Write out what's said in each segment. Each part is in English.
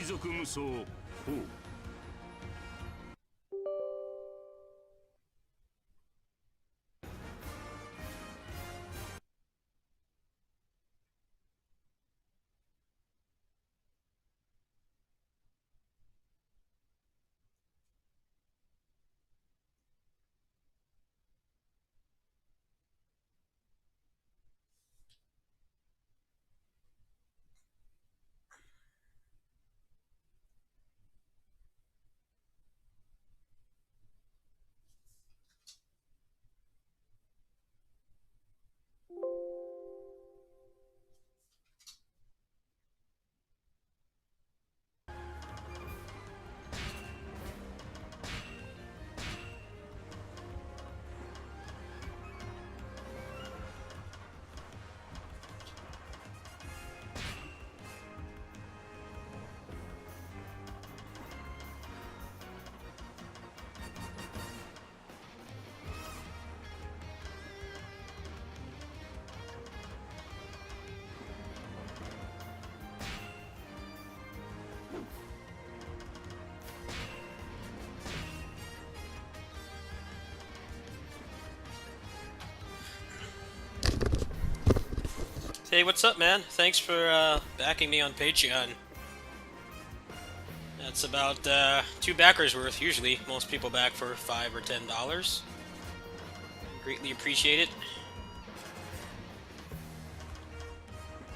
属無双4。Hey, what's up, man? Thanks for backing me on Patreon. That's about 2 backers worth. Usually, most people back for $5 or $10. Greatly appreciate it.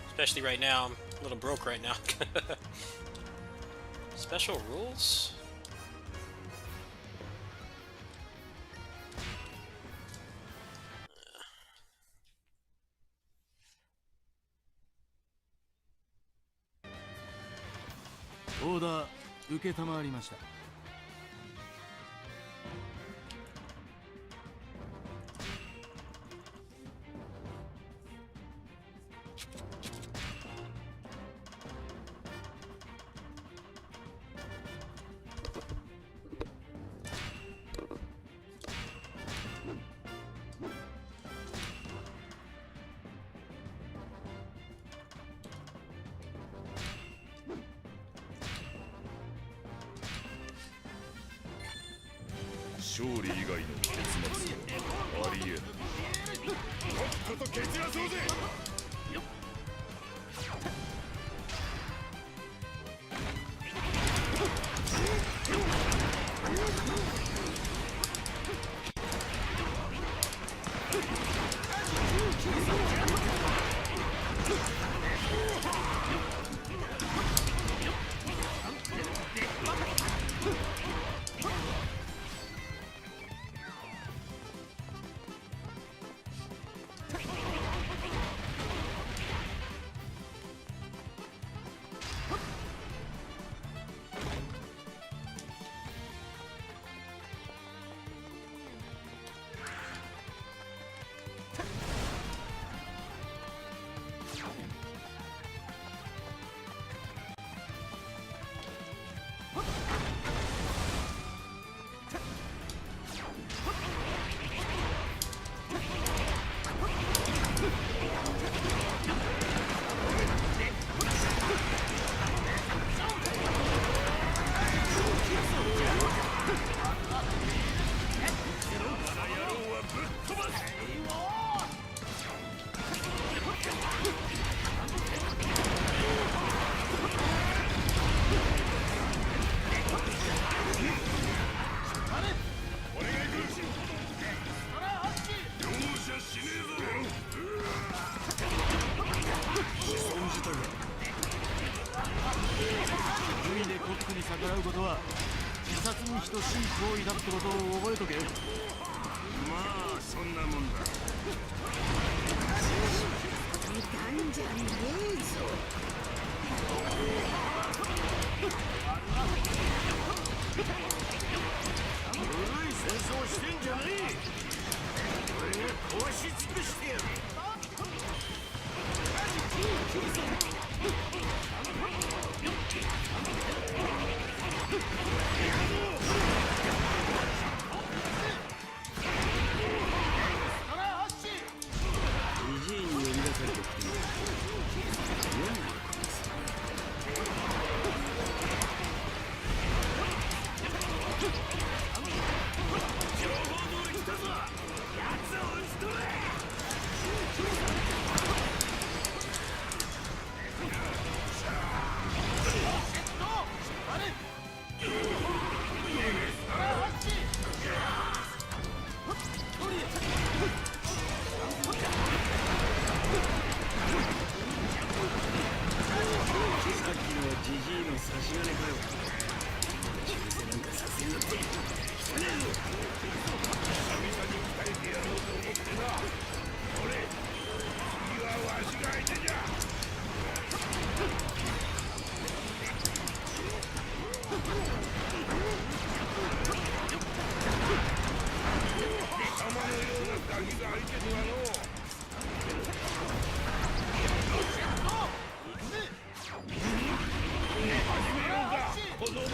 Especially right now, I'm a little broke right now. Special rules?オーダー受けたまわりました。勝利以外の結末はありえない。とっとと蹴散らそうぜ。海でコックに逆らうことは自殺に等しい行為だってことを覚えとけ。まあそんなもんだ。いたんじゃねえぞ。古い戦争してんじゃねえ。俺が壊し尽くしてやる。ジジイの差し金かよ。修正なんかさせんなって汚ねえぞ。久々に鍛えてやろうと思ってな。俺次はわしが相手じゃ。玉のようなガキが相手ではのう。始めようか小僧ども。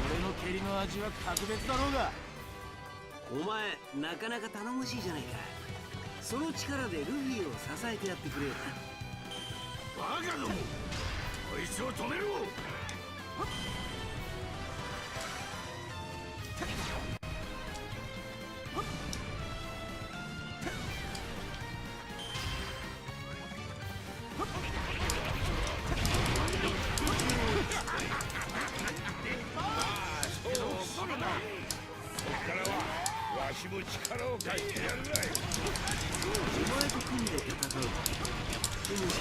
俺の蹴りの味は格別だろうが。お前なかなか頼もしいじゃないか。その力でルフィを支えてやってくれよな。バカども、こいつを止めろ。わしも力を貸してやるがい。お前と組んで戦う。でもし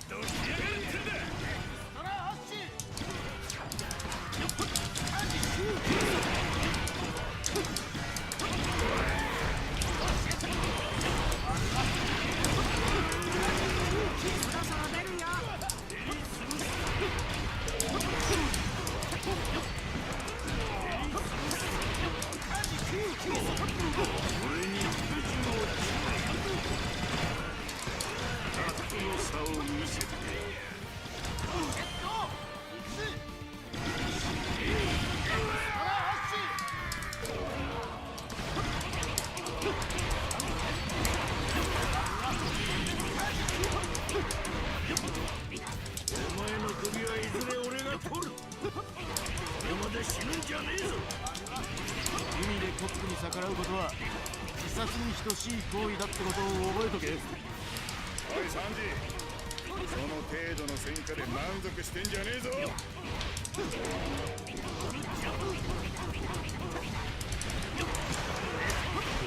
どうしてやがるってんだ。お前の首はいずれ俺が取る。これまで死ぬんじゃねえぞ。海でコックに逆らうことは自殺に等しい行為だってことを覚えとけ。おいサンジ、その程度の戦果で満足してんじゃねえぞ。こ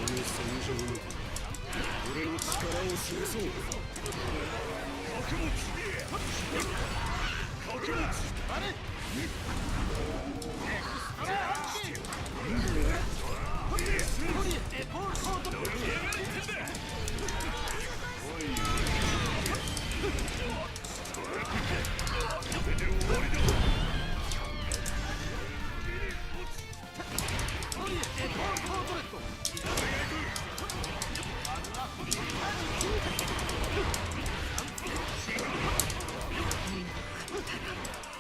の戦場に俺の力を示そう。覚悟覚悟。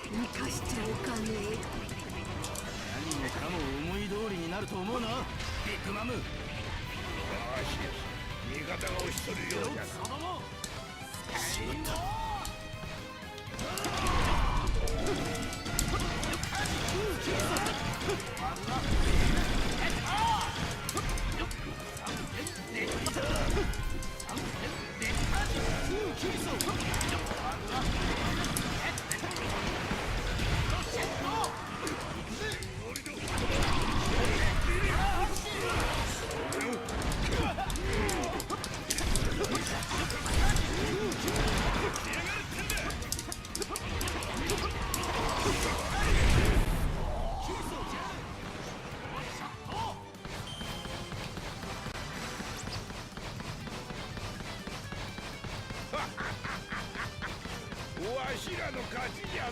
生かしちゃおかねえ。何もかも思い通りになると思うな、ビッグマム。よし味方が押しとるようじゃな。しまった。わしらの勝ちじゃのう。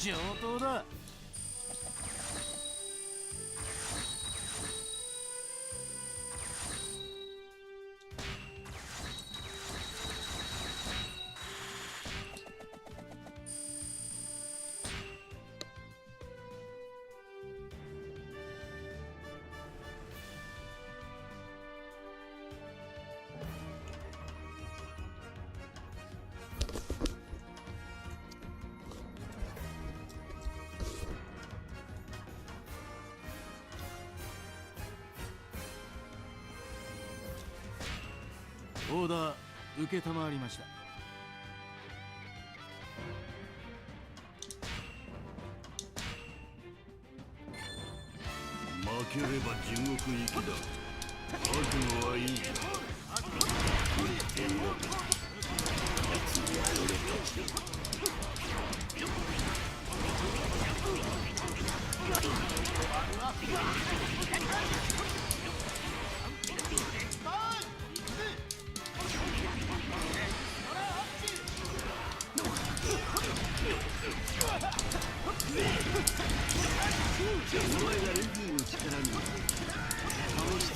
上等だ。オーダー受けたまわりました。負ければ地獄行きだ。覚悟はいいか。お前がレディの力に倒した。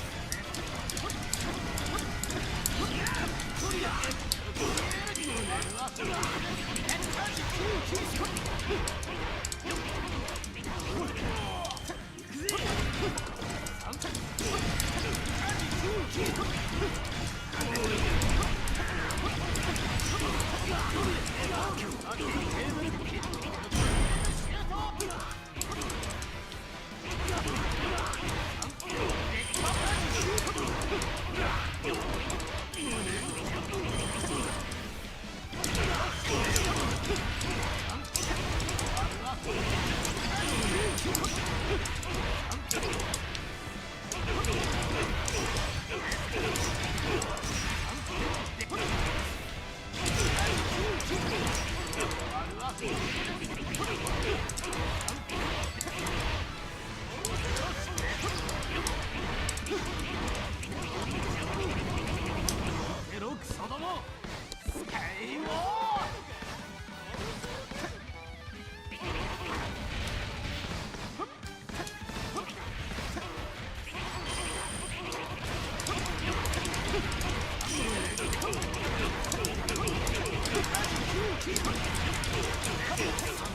ロクソども、スカイウォー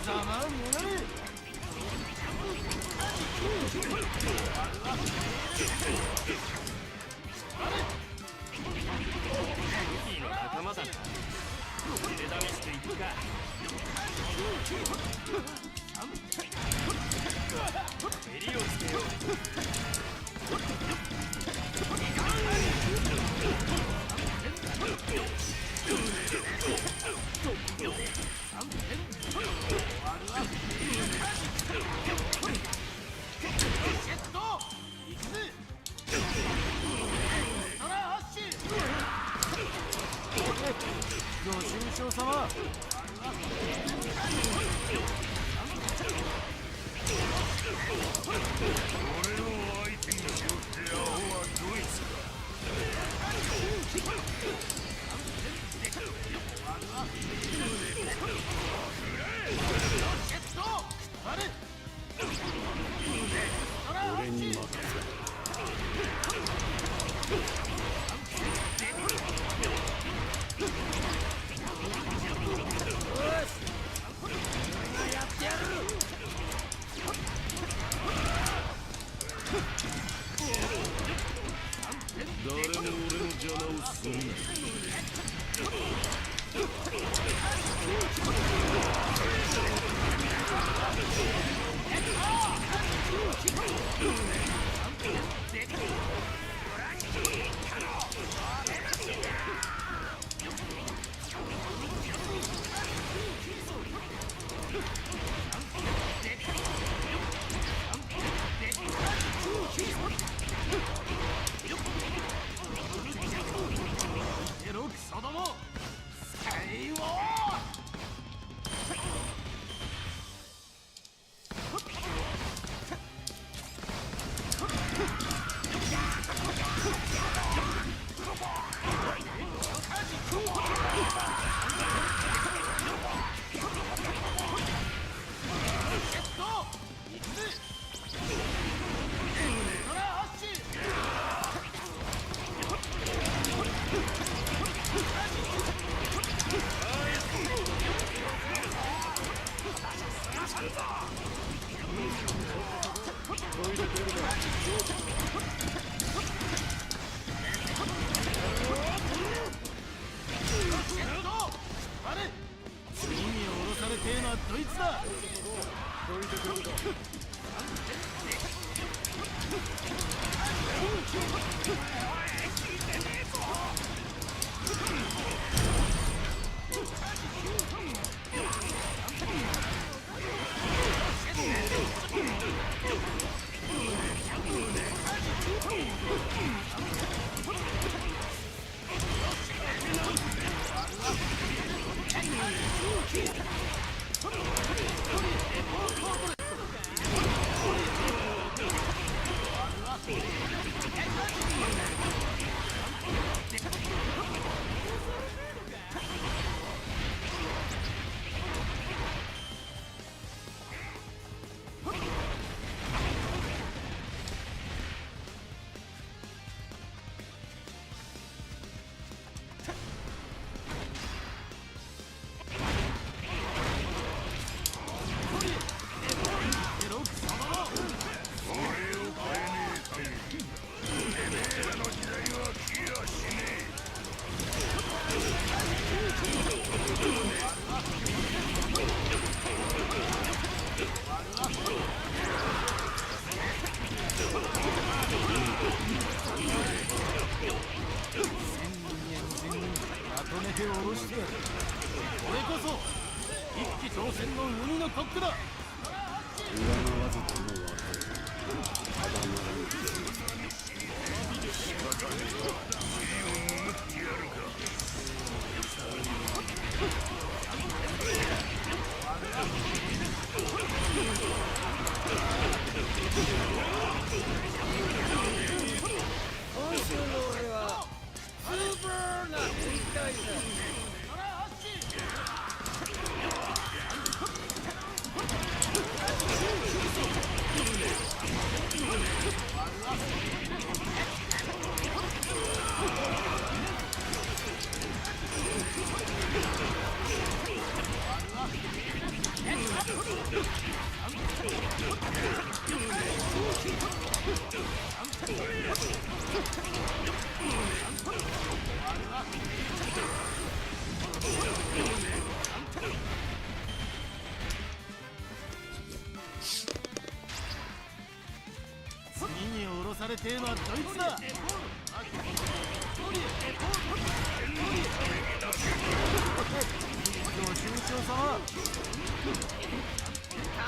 ざまあみやがれ。いいの仲間だな。手試していくか。襟をつけよご愁傷様。俺の相手にしよって青はドイツだ。俺に任せ誰も俺の邪魔をするな。ロクソども、スカイウォーはドイツだ。まとめて下ろしてやる。これこそ一騎当選の海のコックだ。占わずともわかる。ただならぬ。今週の俺はスーパーな変態だ。次に降ろされてえのはドイツだ。ご愁傷様。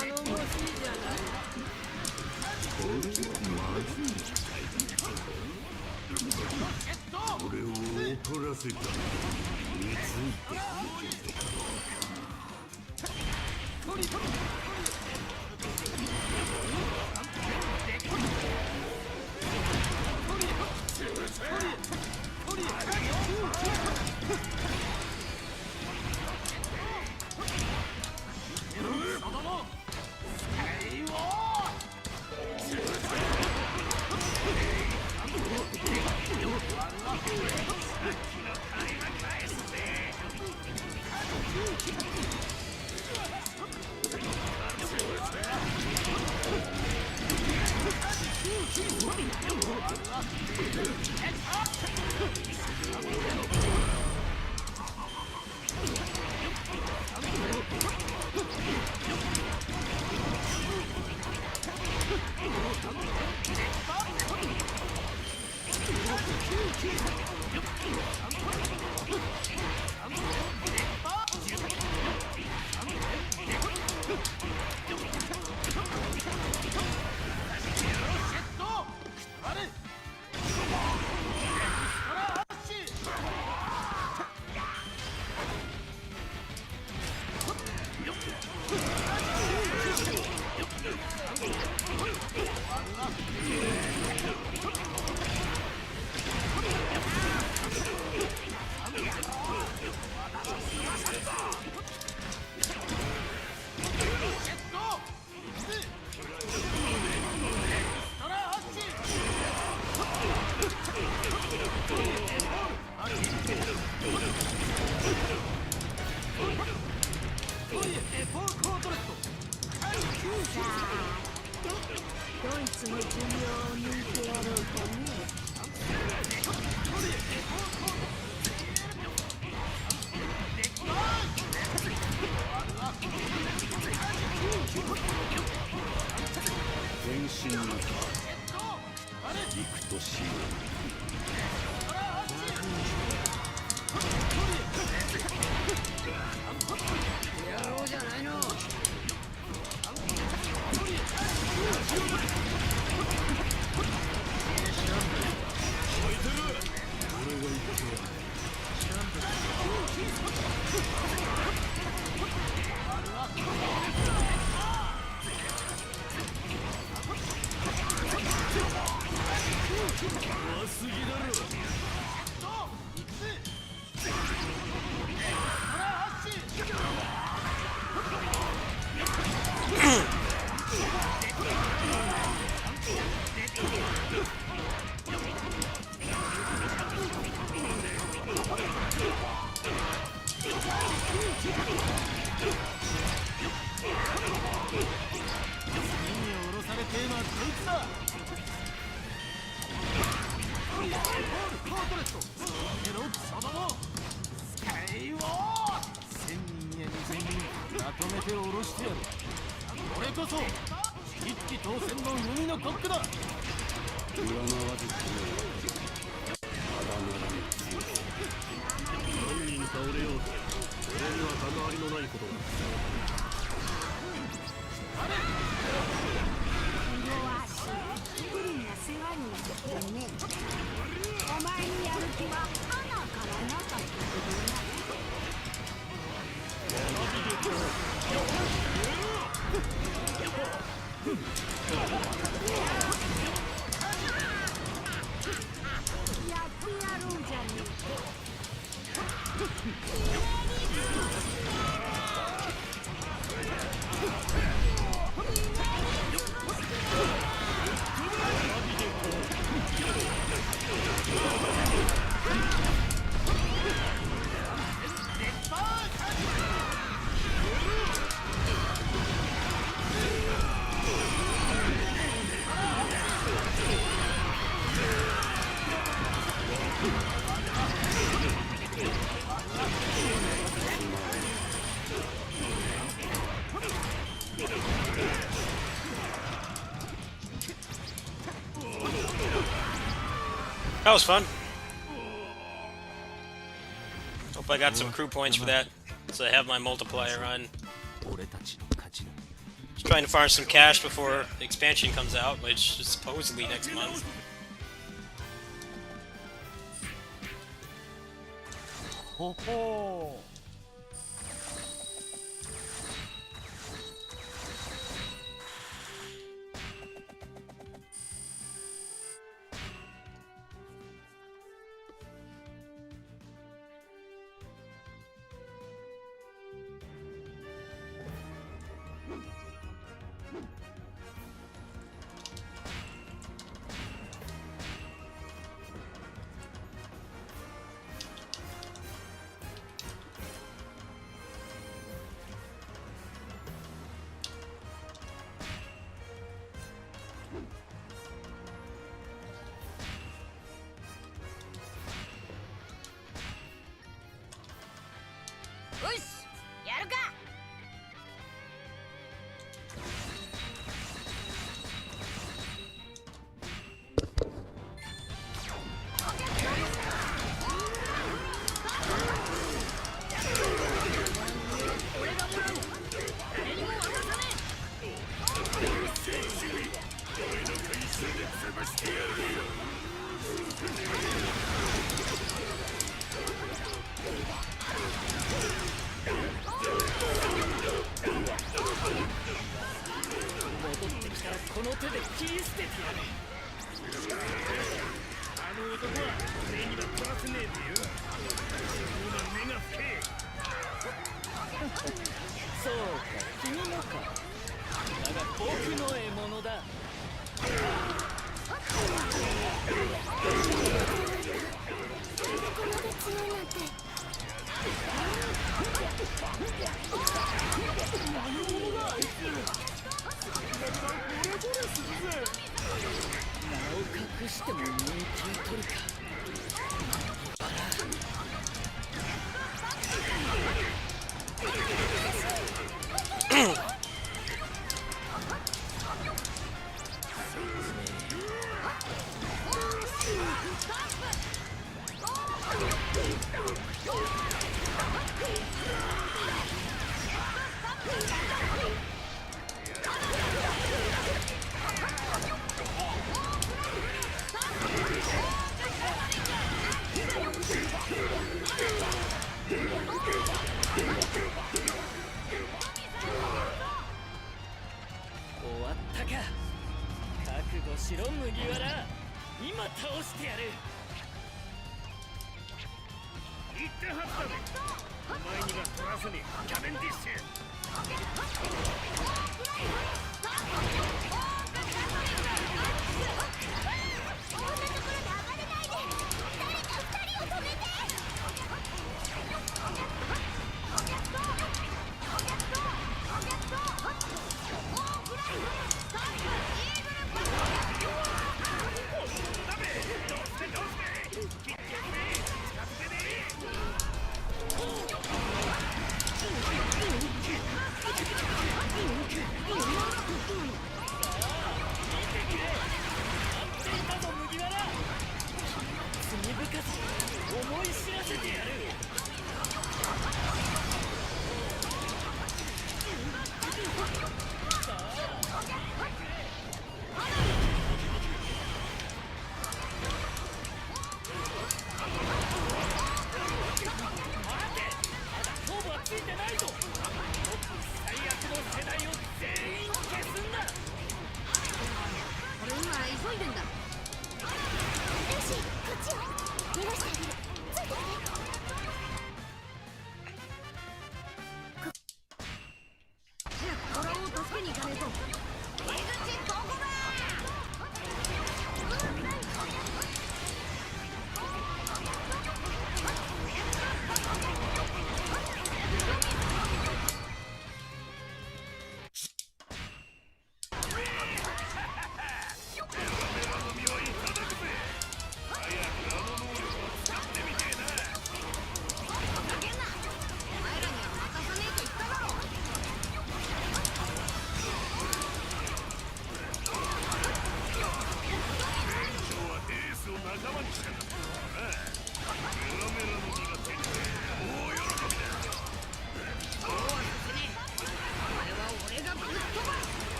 頼もしいじゃない。俺を怒らせた。見ついて。ドイツの寿命を抜いてやろうかね。て下ろしてやる。俺こそ一騎当選の海のコックだ。上回ずくただならぬ強さ。何人倒れようと俺には関わりのないことだ。プリンが世話になってね。お前にやる気は花からなかったけどな。やってやろうじゃねえか。That was fun. Hope I got some crew points for that, so I have my multiplier on. 俺たちの勝ちだ。 Just trying to farm some cash before the expansion comes out, which is supposedly next month. ほほー。よし、やるか。この手で切り捨ててやる。あの男は俺には取らせねえでよ。そうな目が深え。そうか、君のか。だが僕の獲物だ。名を隠しても人気を取るか。終わったか。覚悟しろ麦わら。今倒してやる。言ったはずだぜ。お前には取らせねえキャベンディッシュ。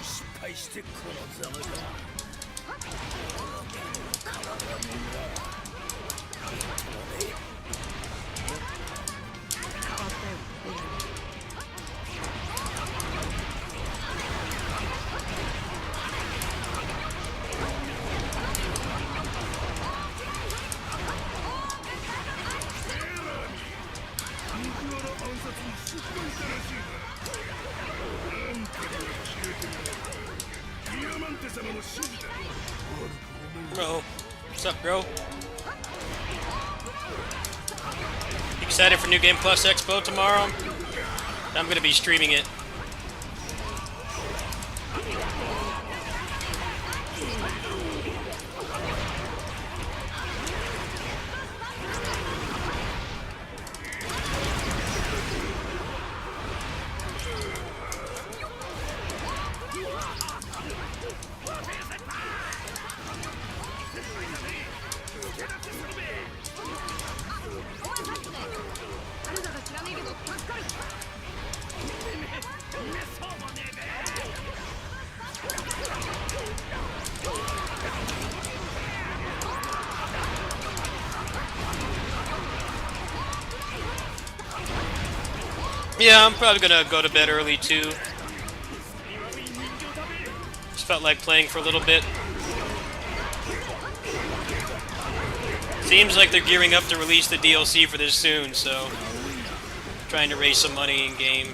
失敗してこのざまだ。Bro, what's up, bro? Excited for New Game Plus Expo tomorrow? I'm gonna be streaming it. Yeah, I'm probably gonna go to bed early too. Just felt like playing for a little bit. Seems like they're gearing up to release the DLC for this soon, so trying to raise some money in game.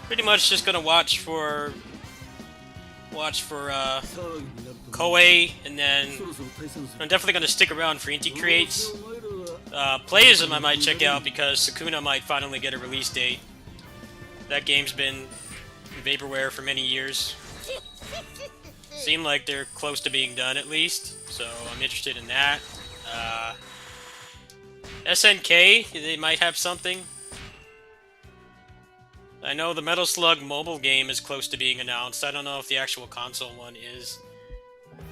Pretty much just gonna watch for Koei, and then I'm definitely gonna stick around for Inti Creates. Playism I might check out because Sukuna might finally get a release date. That game's been in vaporware for many years. Seem like they're close to being done at least, so I'm interested in that. SNK, they might have something. I know the Metal Slug mobile game is close to being announced. I don't know if the actual console one is.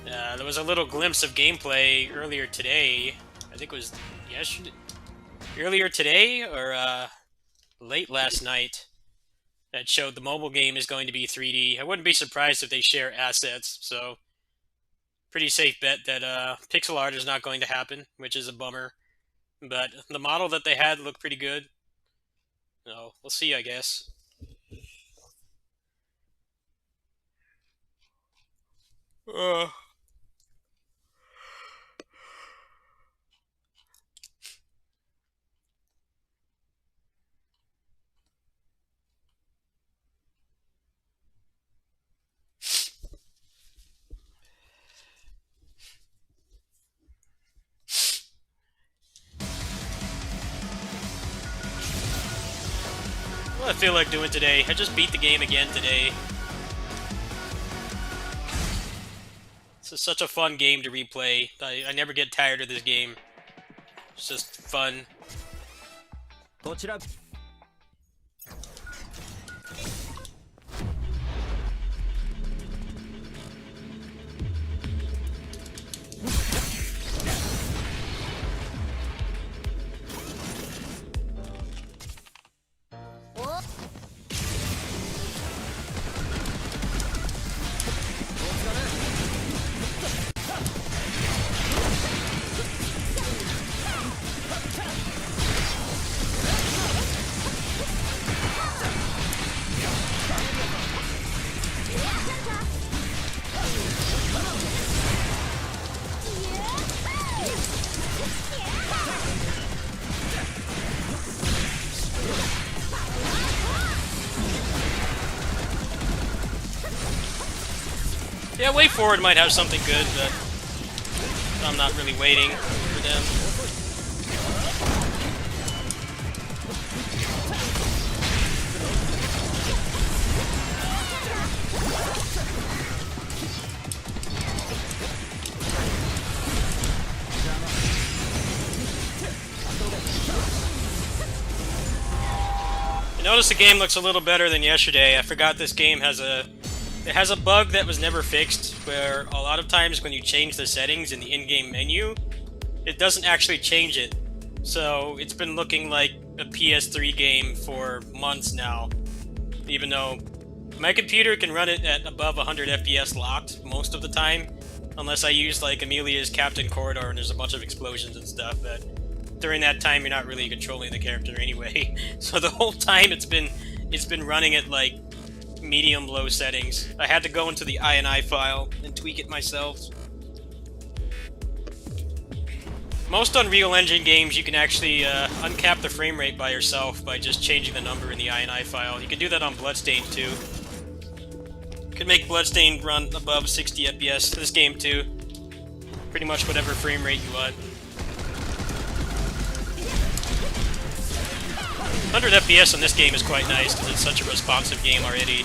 There was a little glimpse of gameplay earlier today. I think it was yesterday. Earlier today or late last night. That showed the mobile game is going to be 3D. I wouldn't be surprised if they share assets. So, pretty safe bet that pixel art is not going to happen, which is a bummer. but the model that they had looked pretty good. So we'll see, I guess. Uh, what I feel like doing today. I just beat the game again today. This is such a fun game to replay. I never get tired of this game. It's just fun. こちら Yeah, Way Forward might have something good, but I'm not really waiting for them. I noticed the game looks a little better than yesterday. I forgot this game has a bug that was never fixed, where a lot of times when you change the settings in the in-game menu, it doesn't actually change it. So it's been looking like a PS3 game for months now, even though my computer can run it at above 100 FPS locked most of the time, unless I use like Amelia's Captain Corridor and there's a bunch of explosions and stuff, but during that time you're not really controlling the character anyway. So the whole time it's been running at like medium low settings. I had to go into the INI file and tweak it myself. Most Unreal Engine games you can actually uncap the frame rate by yourself by just changing the number in the INI file. You can do that on Bloodstained too. You can make Bloodstained run above 60 FPS. This game too. Pretty much whatever frame rate you want. 100 FPS on this game is quite nice because it's such a responsive game already.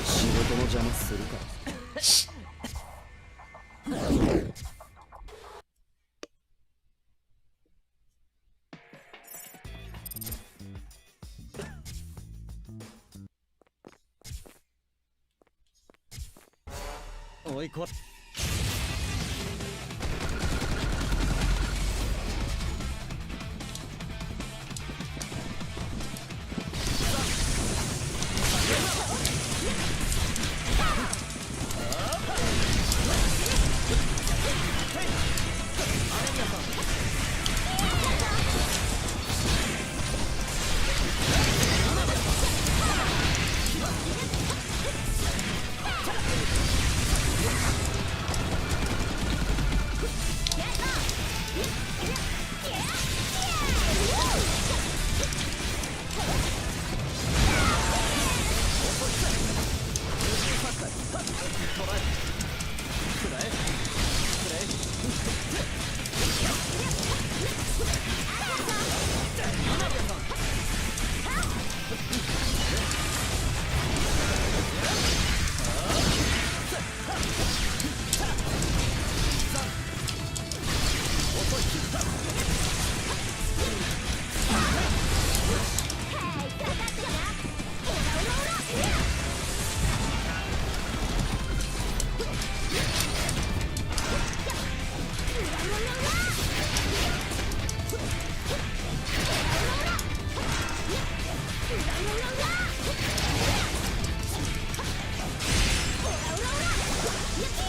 仕事の邪魔するか。おいこ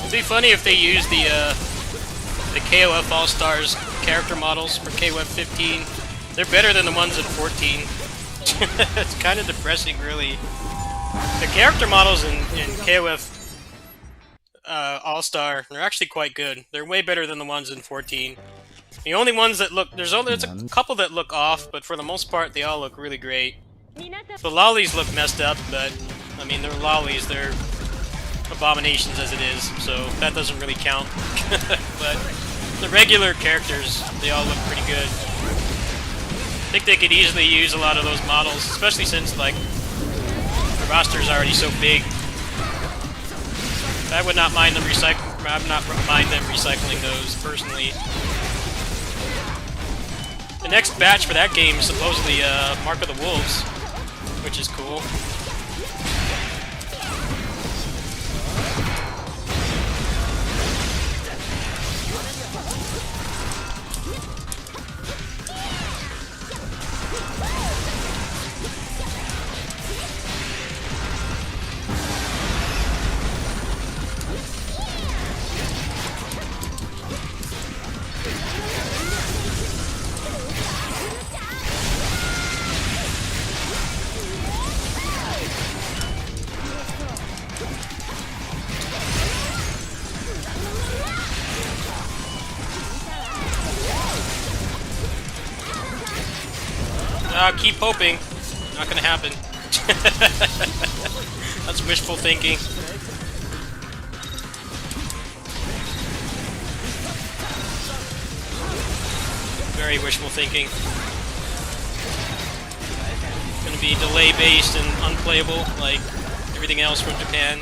It'd be funny if they used the KOF All-Stars character models for KOF 15. They're better than the ones in 14. It's kind of depressing, really. The character models in KOF All-Star, they're actually quite good. They're way better than the ones in 14. The only ones that look... There's a couple that look off, but for the most part, they all look really great. The lollies look messed up, but, I mean, they're lollies. They're abominations as it is, so that doesn't really count. But the regular characters, they all look pretty good. I think they could easily use a lot of those models, especially since, like, the roster's already so big. I would not mind them recycling those, personally. The next batch for that game is supposedly Mark of the Wolves, which is cool. Keep hoping. Not gonna happen. That's wishful thinking. Very wishful thinking. It's gonna be delay-based and unplayable, like everything else from Japan.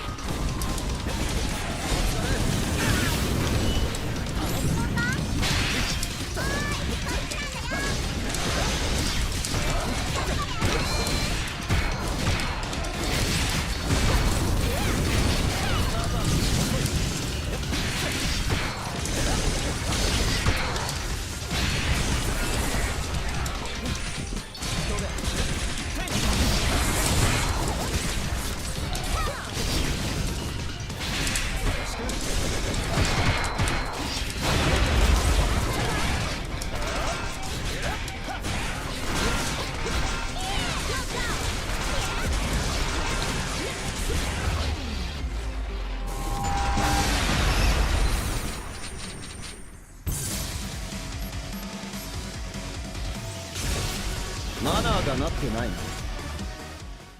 マナーがなってない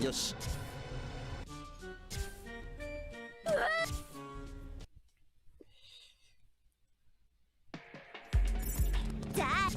な。よし。じゃあ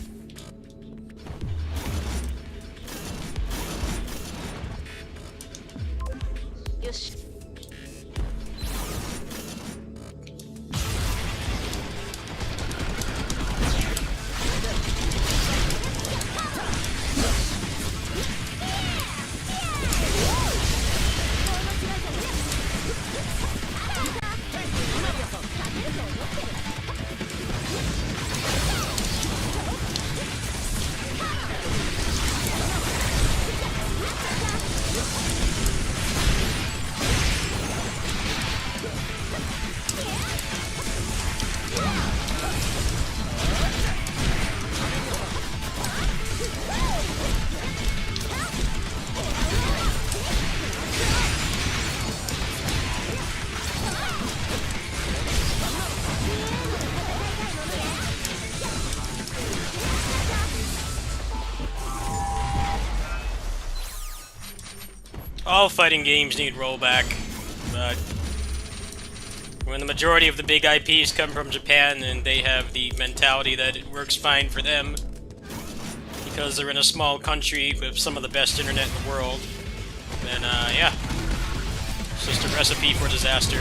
all fighting games need rollback, but when the majority of the big IPs come from Japan and they have the mentality that it works fine for them because they're in a small country with some of the best internet in the world, then yeah, it's just a recipe for disaster.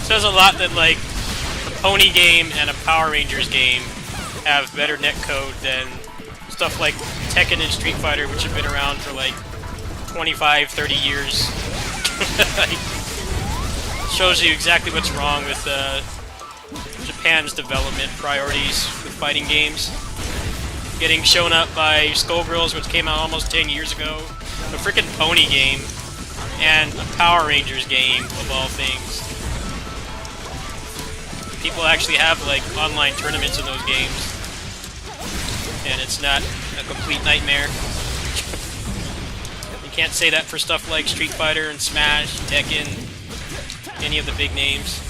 It says a lot that like a Pony game and a Power Rangers game have better netcode than stuff like Tekken and Street Fighter, which have been around for like 25, 30 years. Shows you exactly what's wrong with Japan's development priorities with fighting games. Getting shown up by Skullgirls, which came out almost 10 years ago, a freaking Pony game, and a Power Rangers game, of all things. People actually have like online tournaments in those games, and it's not a complete nightmare. You can't say that for stuff like Street Fighter and Smash, Tekken, any of the big names.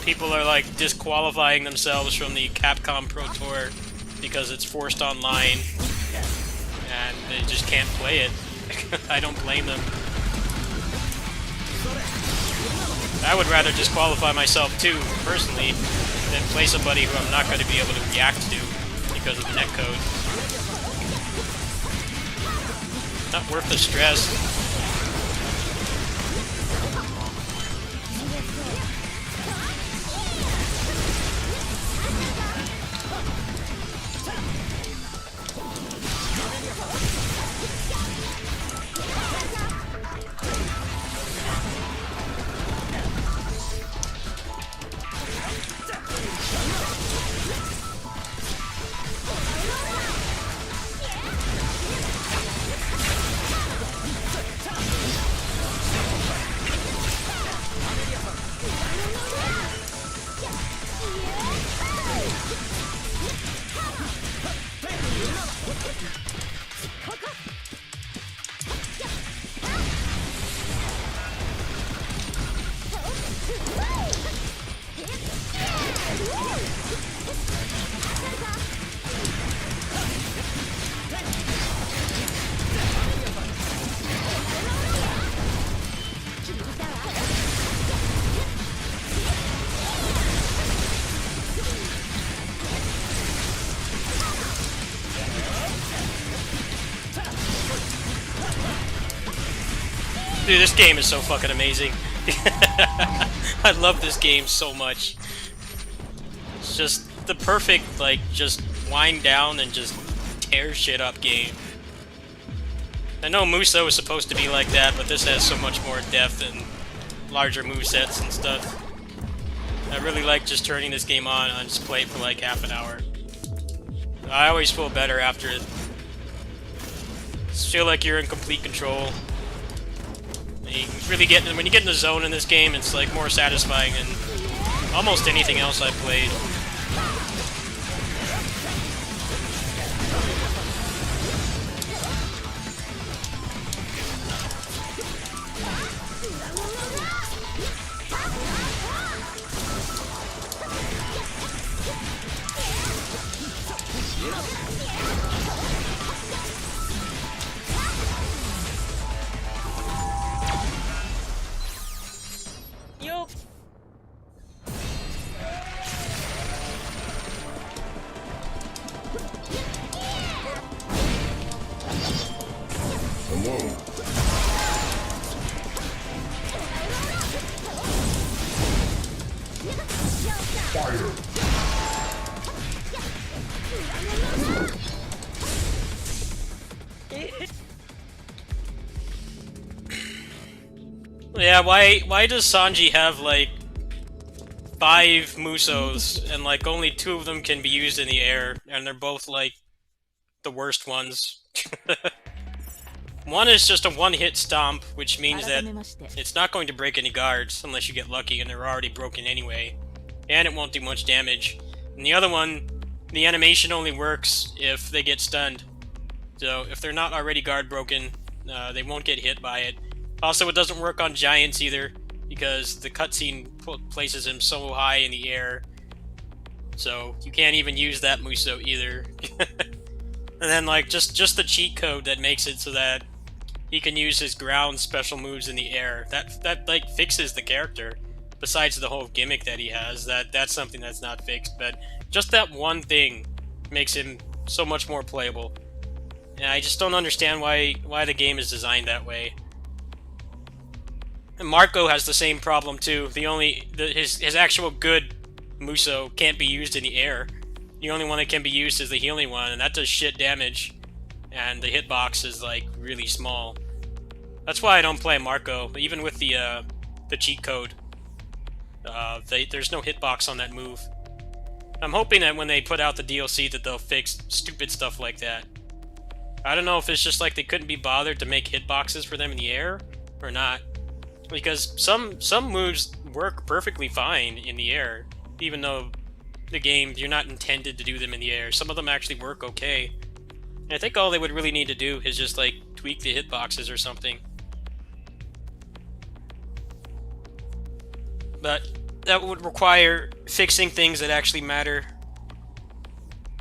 People are like disqualifying themselves from the Capcom Pro Tour because it's forced online and they just can't play it. I don't blame them. I would rather disqualify myself too, personally, than play somebody who I'm not going to be able to react to because of the netcode. Not worth the stress. Dude, this game is so fucking amazing. I love this game so much. It's just the perfect, like, just wind down and just tear shit up game. I know Musou is supposed to be like that, but this has so much more depth and larger movesets and stuff. I really like just turning this game on and just play it for like half an hour. I always feel better after it. Just feel like you're in complete control. You really get when you get in the zone in this game, it's like more satisfying than almost anything else I've played. Yup. Yeah, why does Sanji have like 5 Musous and like only 2 of them can be used in the air, and they're both like the worst ones? One is just a one-hit stomp, which means that it's not going to break any guards unless you get lucky, and they're already broken anyway. And it won't do much damage. And the other one, the animation only works if they get stunned. So if they're not already guard broken, they won't get hit by it. Also, it doesn't work on Giants either, because the cutscene places him so high in the air so you can't even use that Muso either. And then like just the cheat code that makes it so that he can use his ground special moves in the air. That like fixes the character. Besides the whole gimmick that he has, that's something that's not fixed. But just that one thing makes him so much more playable. And I just don't understand why the game is designed that way. And Marco has the same problem too. His actual good Muso can't be used in the air. The only one that can be used is the healing one, and that does shit damage. And the hitbox is like really small. That's why I don't play Marco, even with the cheat code. There's no hitbox on that move. I'm hoping that when they put out the DLC that they'll fix stupid stuff like that. I don't know if it's just like they couldn't be bothered to make hitboxes for them in the air or not. Because some moves work perfectly fine in the air, even though the game, you're not intended to do them in the air. Some of them actually work okay. And I think all they would really need to do is just like tweak the hitboxes or something. But that would require fixing things that actually matter.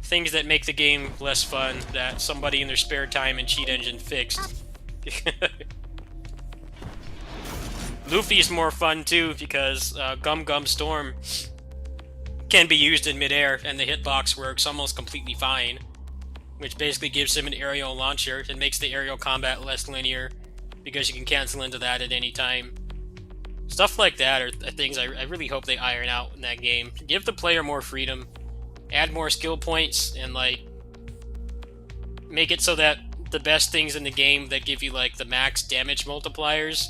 Things that make the game less fun, that somebody in their spare time in Cheat Engine fixed. Luffy's more fun too, because Gum Gum Storm can be used in midair, and the hitbox works almost completely fine. Which basically gives him an aerial launcher and makes the aerial combat less linear, because you can cancel into that at any time. Stuff like that are things I really hope they iron out in that game. Give the player more freedom, add more skill points, and like make it so that the best things in the game that give you like the max damage multipliers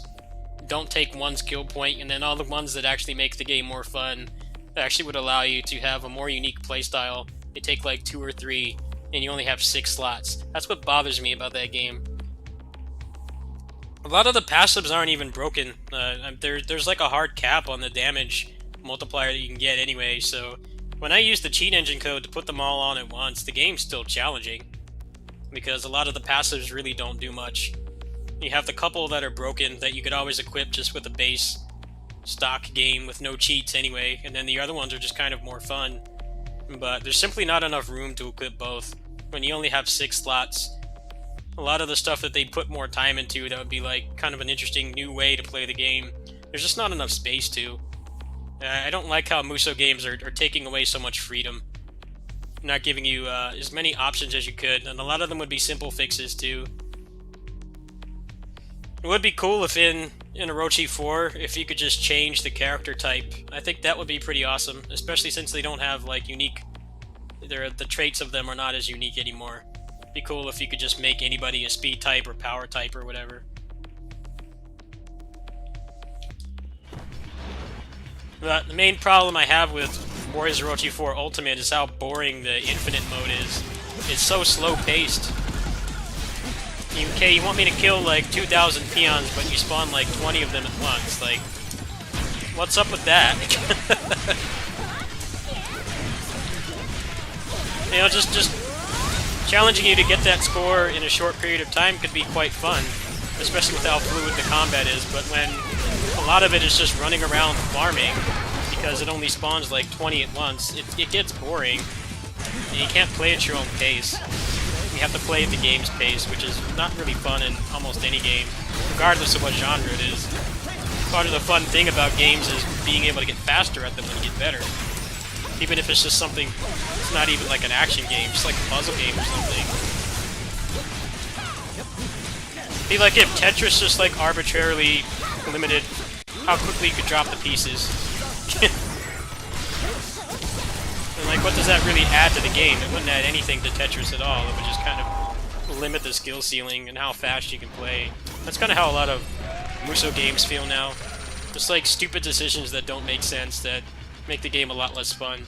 don't take one skill point, and then all the ones that actually make the game more fun actually would allow you to have a more unique playstyle. They take like 2 or 3, and you only have 6 slots. That's what bothers me about that game. A lot of the passives aren't even broken. There's like a hard cap on the damage multiplier that you can get anyway, so when I use the cheat engine code to put them all on at once, the game's still challenging, because a lot of the passives really don't do much. You have the couple that are broken that you could always equip just with a base stock game with no cheats anyway, and then the other ones are just kind of more fun. But there's simply not enough room to equip both. When you only have 6 slots, a lot of the stuff that they put more time into that would be like kind of an interesting new way to play the game, there's just not enough space to. I don't like how Muso games are taking away so much freedom, not giving you as many options as you could, and a lot of them would be simple fixes too. It would be cool if in Orochi 4, if you could just change the character type. I think that would be pretty awesome, especially since they don't have like unique, the traits of them are not as unique anymore. It'd be cool if you could just make anybody a speed type or power type or whatever. But the main problem I have with Warriors Orochi 4 Ultimate is how boring the infinite mode is. It's so slow paced. You want me to kill like 2,000 peons, but you spawn like 20 of them at once. Like, what's up with that? You know, just challenging you to get that score in a short period of time could be quite fun, especially with how fluid the combat is, but when a lot of it is just running around farming, because it only spawns like 20 at once, it gets boring, and you can't play at your own pace. You have to play at the game's pace, which is not really fun in almost any game, regardless of what genre it is. Part of the fun thing about games is being able to get faster at them when you get better. Even if it's just something, it's not even like an action game, just like a puzzle game or something. It'd be like if Tetris just like arbitrarily limited how quickly you could drop the pieces. And like, what does that really add to the game? It wouldn't add anything to Tetris at all. It would just kind of limit the skill ceiling and how fast you can play. That's kind of how a lot of Muso games feel now. Just like stupid decisions that don't make sense that make the game a lot less fun.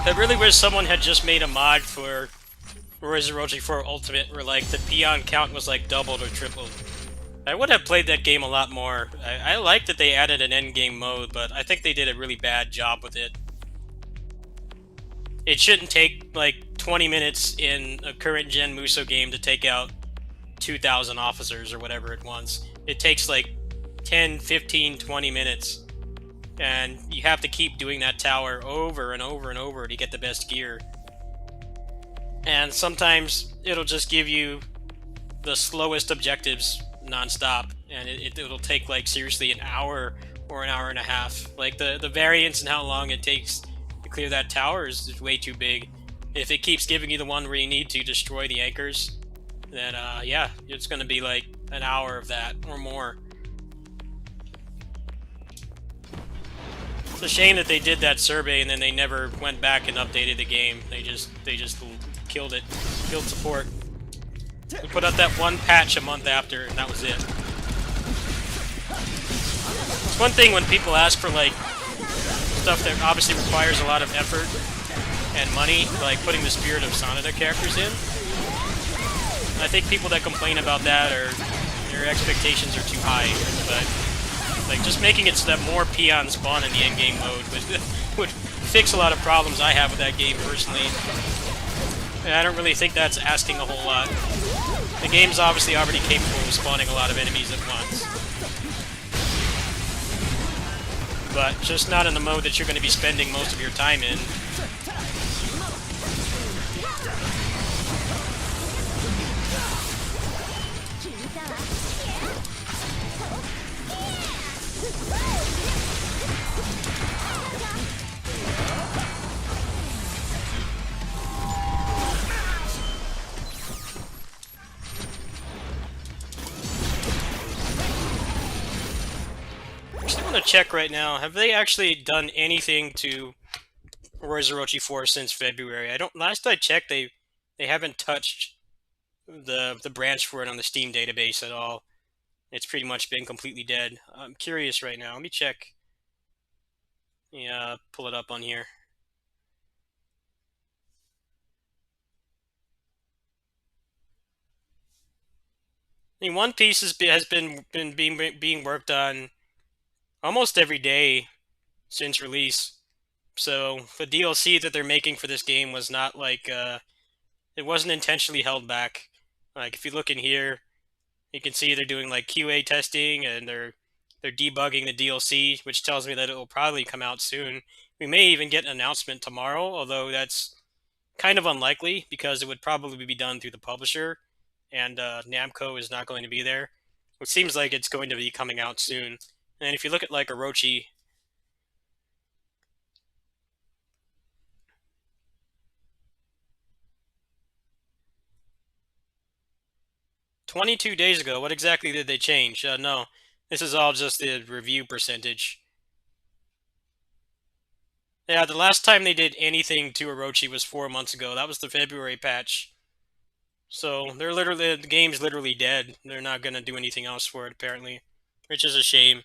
I really wish someone had just made a mod for Rise of Rochi 4 Ultimate where like the peon count was like doubled or tripled. I would have played that game a lot more. I like that they added an endgame mode, but I think they did a really bad job with it. It shouldn't take like 20 minutes in a current gen Muso game to take out 2,000 officers or whatever it wants. It takes like 10, 15, 20 minutes. And you have to keep doing that tower over and over and over to get the best gear. And sometimes it'll just give you the slowest objectives non-stop, and it'll take like seriously an hour or an hour and a half. Like the variance in how long it takes to clear that tower is way too big. If it keeps giving you the one where you need to destroy the anchors, then yeah, it's going to be like an hour of that or more. It's a shame that they did that survey and then they never went back and updated the game. They just killed it, killed support. We put out that one patch a month after, and that was it. It's one thing when people ask for like stuff that obviously requires a lot of effort and money, like putting the Spirit of Sonata characters in. I think people that complain about that their expectations are too high, but like just making it so that more peons spawn in the endgame mode would fix a lot of problems I have with that game personally. And I don't really think that's asking a whole lot. The game's obviously already capable of spawning a lot of enemies at once. But just not in the mode that you're going to be spending most of your time in. I want to check right now. Have they actually done anything to Rise of Rochi 4 since February? Last I checked, they haven't touched the branch for it on the Steam database at all. It's pretty much been completely dead. I'm curious right now. Let me check. Yeah, pull it up on here. I mean, One Piece has been being worked on almost every day since release. So the DLC that they're making for this game was not like it wasn't intentionally held back. Like if you look in here, you can see they're doing like QA testing and they're debugging the DLC, which tells me that it will probably come out soon. We may even get an announcement tomorrow, although that's kind of unlikely because it would probably be done through the publisher, and Namco is not going to be there. It seems like it's going to be coming out soon. And if you look at like Orochi, "22 days ago, what exactly did they change?" No, this is all just the review percentage. Yeah, the last time they did anything to Orochi was 4 months ago. That was the February patch. So the game's literally dead. They're not gonna do anything else for it apparently, which is a shame.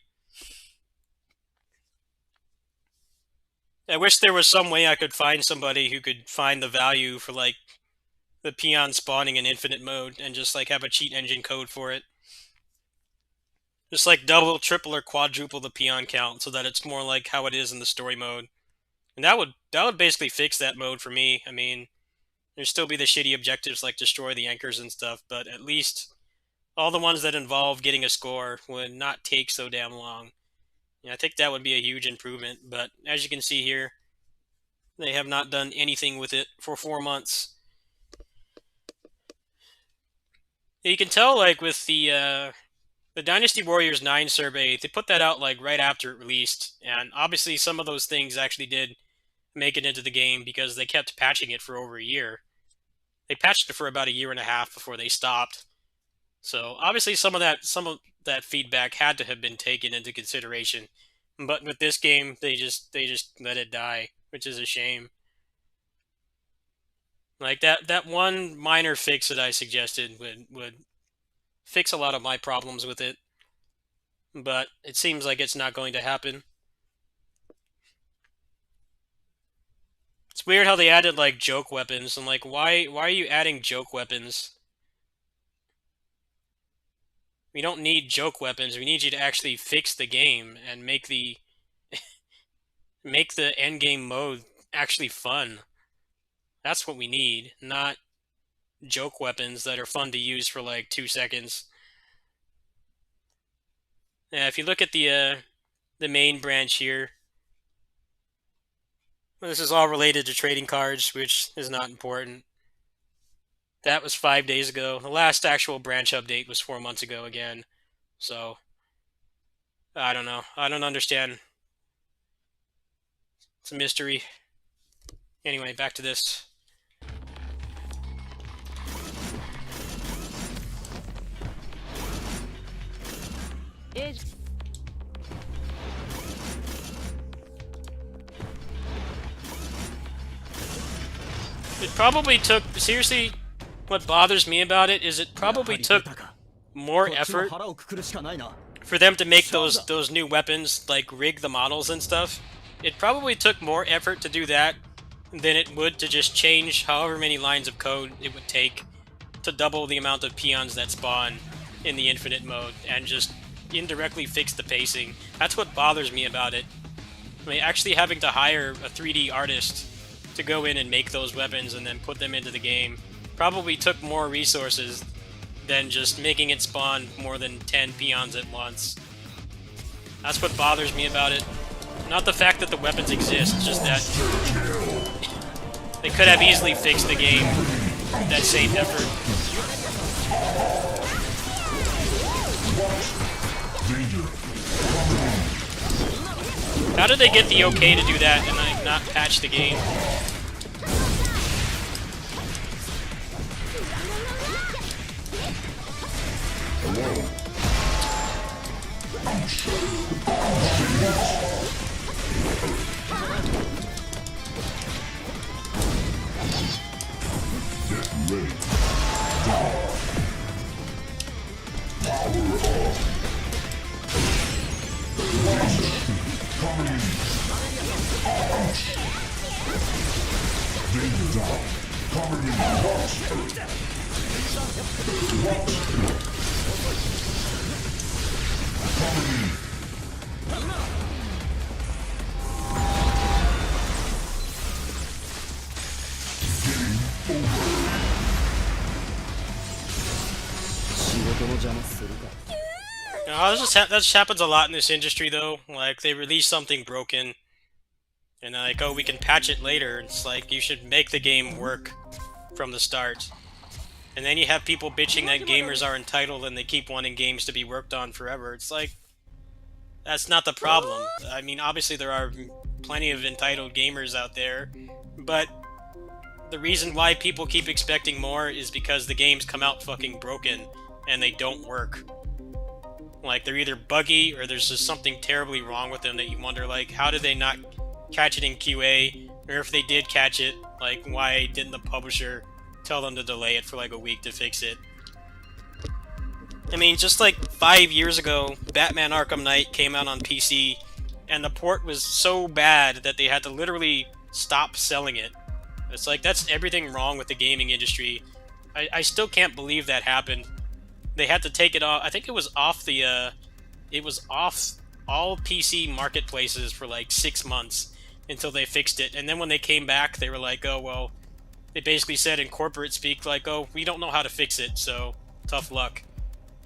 I wish there was some way I could find somebody who could find the value for like the peon spawning in infinite mode and just like have a cheat engine code for it. Just like double, triple, or quadruple the peon count so that it's more like how it is in the story mode. And that would basically fix that mode for me. I mean, there'd still be the shitty objectives like destroy the anchors and stuff, but at least all the ones that involve getting a score would not take so damn long. Yeah, I think that would be a huge improvement, but as you can see here, they have not done anything with it for 4 months. You can tell, like, with the Dynasty Warriors 9 survey, they put that out, like, right after it released, and obviously some of those things actually did make it into the game because they kept patching it for over a year. They patched it for about a year and a half before they stopped. So obviously some of that feedback had to have been taken into consideration. But with this game, they just let it die, which is a shame. Like that one minor fix that I suggested would fix a lot of my problems with it. But it seems like it's not going to happen. It's weird how they added like joke weapons. And like, why are you adding joke weapons? We don't need joke weapons. We need you to actually fix the game and make the make the end game mode actually fun. That's what we need, not joke weapons that are fun to use for like 2 seconds. Yeah, if you look at the main branch here, this is all related to trading cards, which is not important. That was 5 days ago. The last actual branch update was 4 months ago again. So, I don't know. I don't understand. It's a mystery. Anyway, back to this. It probably took, seriously, what bothers me about it is it probably took more effort for them to make those new weapons, like rig the models and stuff. It probably took more effort to do that than it would to just change however many lines of code it would take to double the amount of peons that spawn in the infinite mode and just indirectly fix the pacing. That's what bothers me about it. I mean, actually having to hire a 3D artist to go in and make those weapons and then put them into the game probably took more resources than just making it spawn more than 10 peons at once. That's what bothers me about it. Not the fact that the weapons exist, just that they could have easily fixed the game with that same effort. How did they get the okay to do that and like not patch the game? That just happens a lot in this industry, though. Like, they release something broken, and they're like, oh, we can patch it later. It's like, you should make the game work from the start. And then you have people bitching that gamers are entitled and they keep wanting games to be worked on forever. It's like, that's not the problem. I mean, obviously there are plenty of entitled gamers out there, but the reason why people keep expecting more is because the games come out fucking broken and they don't work. Like, they're either buggy or there's just something terribly wrong with them that you wonder, like, how did they not catch it in QA? Or if they did catch it, like, why didn't the publisher tell them to delay it for like a week to fix it? I mean, just like 5 years ago, Batman Arkham Knight came out on PC, and the port was so bad that they had to literally stop selling it. It's like, that's everything wrong with the gaming industry. I still can't believe that happened. They had to take it off. I think it was off the, it was off all PC marketplaces for like 6 months until they fixed it. And then when they came back, they were like, oh, well, they basically said in corporate speak, like, oh, we don't know how to fix it, so tough luck.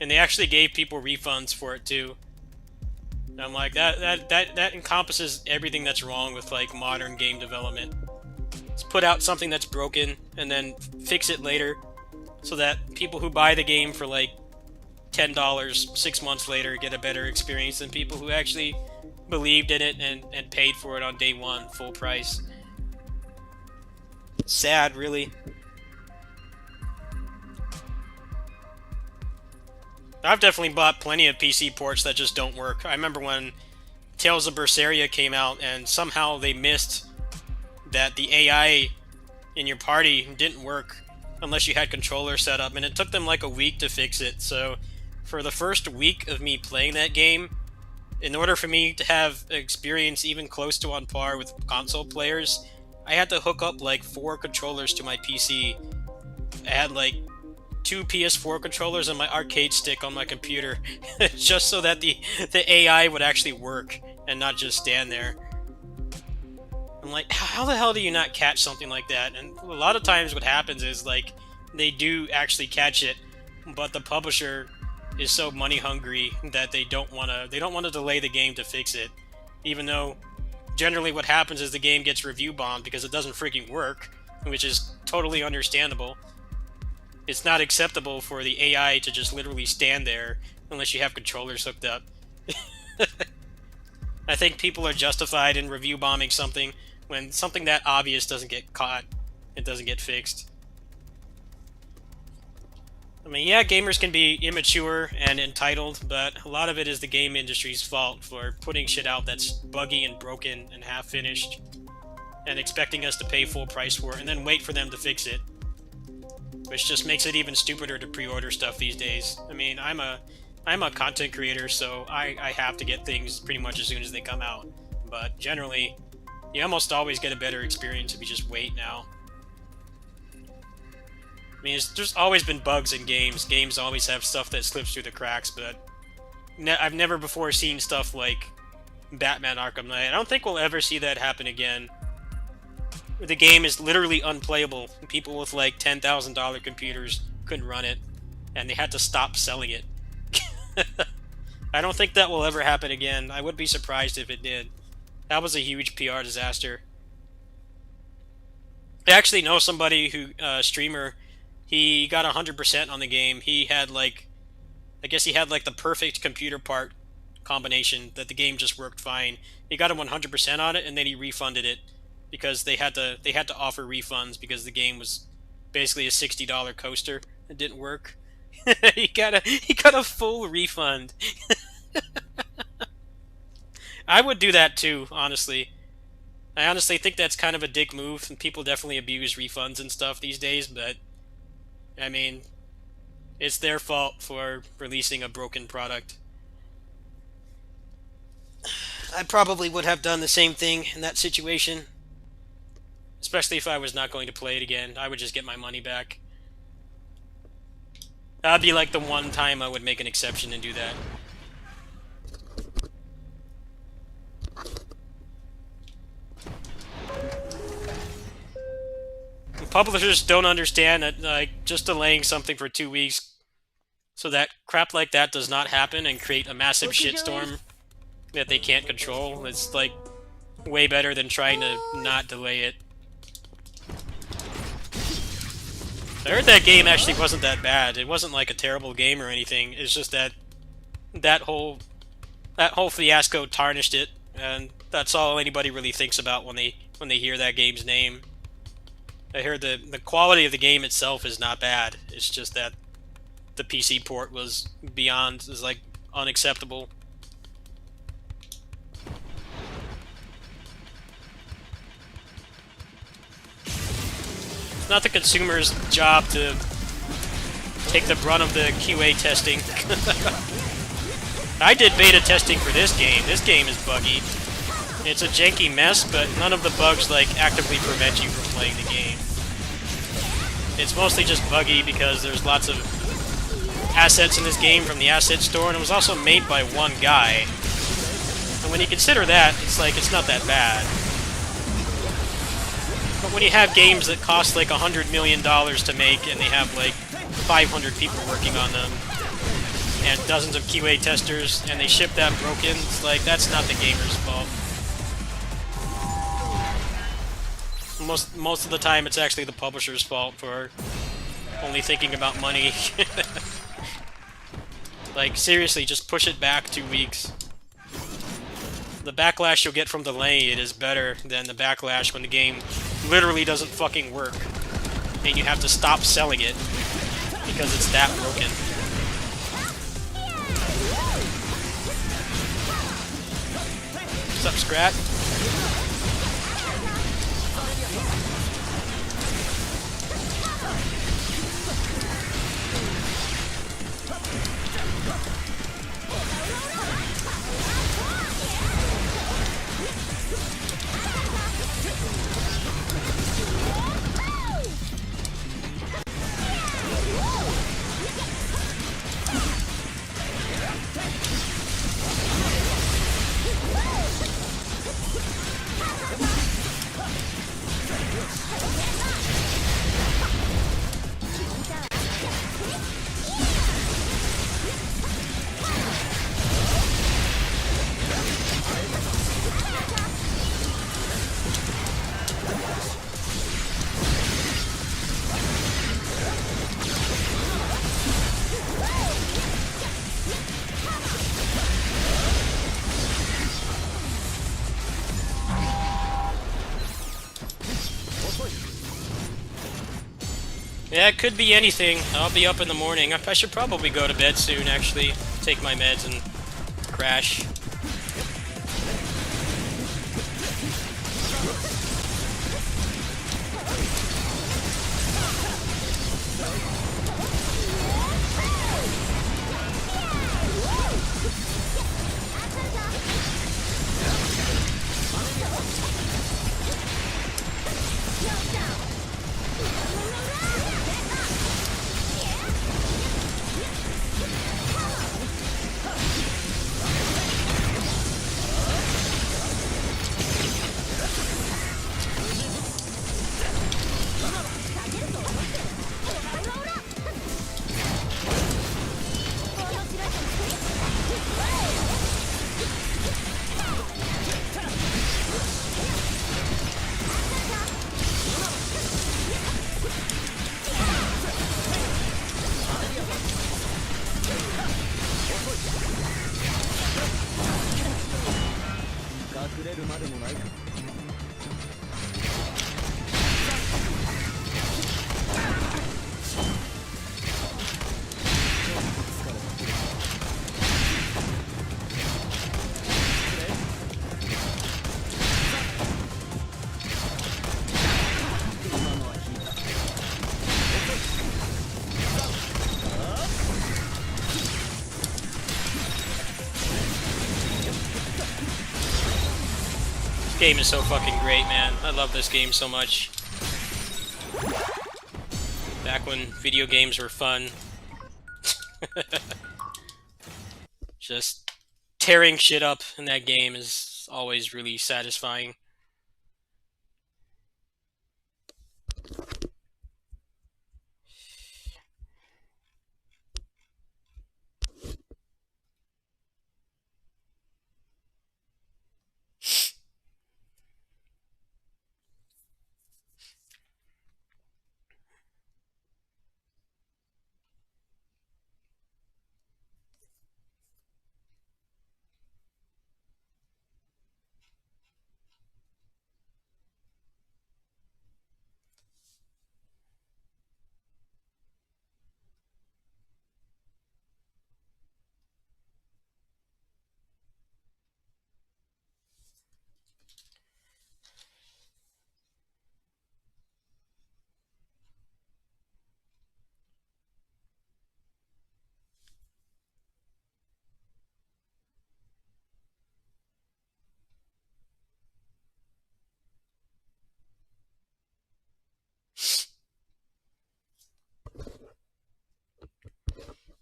And they actually gave people refunds for it too. And I'm like, that encompasses everything that's wrong with like modern game development. Let's put out something that's broken and then fix it later, so that people who buy the game for like $10 6 months later get a better experience than people who actually believed in it and paid for it on day one, full price. Sad, really. I've definitely bought plenty of PC ports that just don't work. I remember when Tales of Berseria came out and somehow they missed that the AI in your party didn't work unless you had controller set up, and it took them like a week to fix it. So for the first week of me playing that game, in order for me to have experience even close to on par with console players, I had to hook up like 4 controllers to my PC. I had like 2 PS4 controllers and my arcade stick on my computer, just so that the AI would actually work and not just stand there. I'm like, how the hell do you not catch something like that? And a lot of times what happens is like they do actually catch it, but the publisher is so money hungry that they don't want to delay the game to fix it, even though generally what happens is the game gets review bombed because it doesn't freaking work, which is totally understandable. It's not acceptable for the AI to just literally stand there unless you have controllers hooked up. I think people are justified in review bombing something when something that obvious doesn't get caught, it doesn't get fixed. I mean, yeah, gamers can be immature and entitled, but a lot of it is the game industry's fault for putting shit out that's buggy and broken and half-finished, and expecting us to pay full price for it, and then wait for them to fix it. Which just makes it even stupider to pre-order stuff these days. I mean, I'm a content creator, so I have to get things pretty much as soon as they come out. But generally, you almost always get a better experience if you just wait now. I mean, there's always been bugs in games. Games always have stuff that slips through the cracks, but I've never before seen stuff like Batman Arkham Knight. I don't think we'll ever see that happen again. The game is literally unplayable. People with like $10,000 computers couldn't run it, and they had to stop selling it. I don't think that will ever happen again. I would be surprised if it did. That was a huge PR disaster. I actually know somebody who, streamer, he got 100% on the game. He had like, I guess he had like the perfect computer part combination that the game just worked fine. He got a 100% on it, and then he refunded it because they had to offer refunds because the game was basically a $60 coaster. It didn't work. he got a full refund. I would do that too, honestly. I honestly think that's kind of a dick move, and people definitely abuse refunds and stuff these days, but I mean, it's their fault for releasing a broken product. I probably would have done the same thing in that situation. Especially if I was not going to play it again. I would just get my money back. That'd be like the one time I would make an exception and do that. Publishers don't understand that, like, just delaying something for 2 weeks so that crap like that does not happen and create a massive shitstorm that they can't control. It's, like, way better than trying to not delay it. I heard that game actually wasn't that bad. It wasn't, like, a terrible game or anything. It's just that that whole fiasco tarnished it, and that's all anybody really thinks about when they hear that game's name. I heard the quality of the game itself is not bad. It's just that the PC port was like unacceptable. It's not the consumer's job to take the brunt of the QA testing. I did beta testing for this game. This game is buggy. It's a janky mess, but none of the bugs like actively prevent you from playing the game. It's mostly just buggy because there's lots of assets in this game from the asset store, and it was also made by one guy. And when you consider that, it's like, it's not that bad. But when you have games that cost like $100 million to make, and they have like 500 people working on them, and dozens of QA testers, and they ship that broken, it's like, that's not the gamer's fault. Most of the time, it's actually the publisher's fault for only thinking about money. Like, seriously, just push it back 2 weeks. The backlash you'll get from delaying it is better than the backlash when the game literally doesn't fucking work, and you have to stop selling it because it's that broken. What's up, Scrat? Yeah, it could be anything. I'll be up in the morning. I should probably go to bed soon, actually. Take my meds and crash. This game is so fucking great, man. I love this game so much. Back when video games were fun. Just tearing shit up in that game is always really satisfying.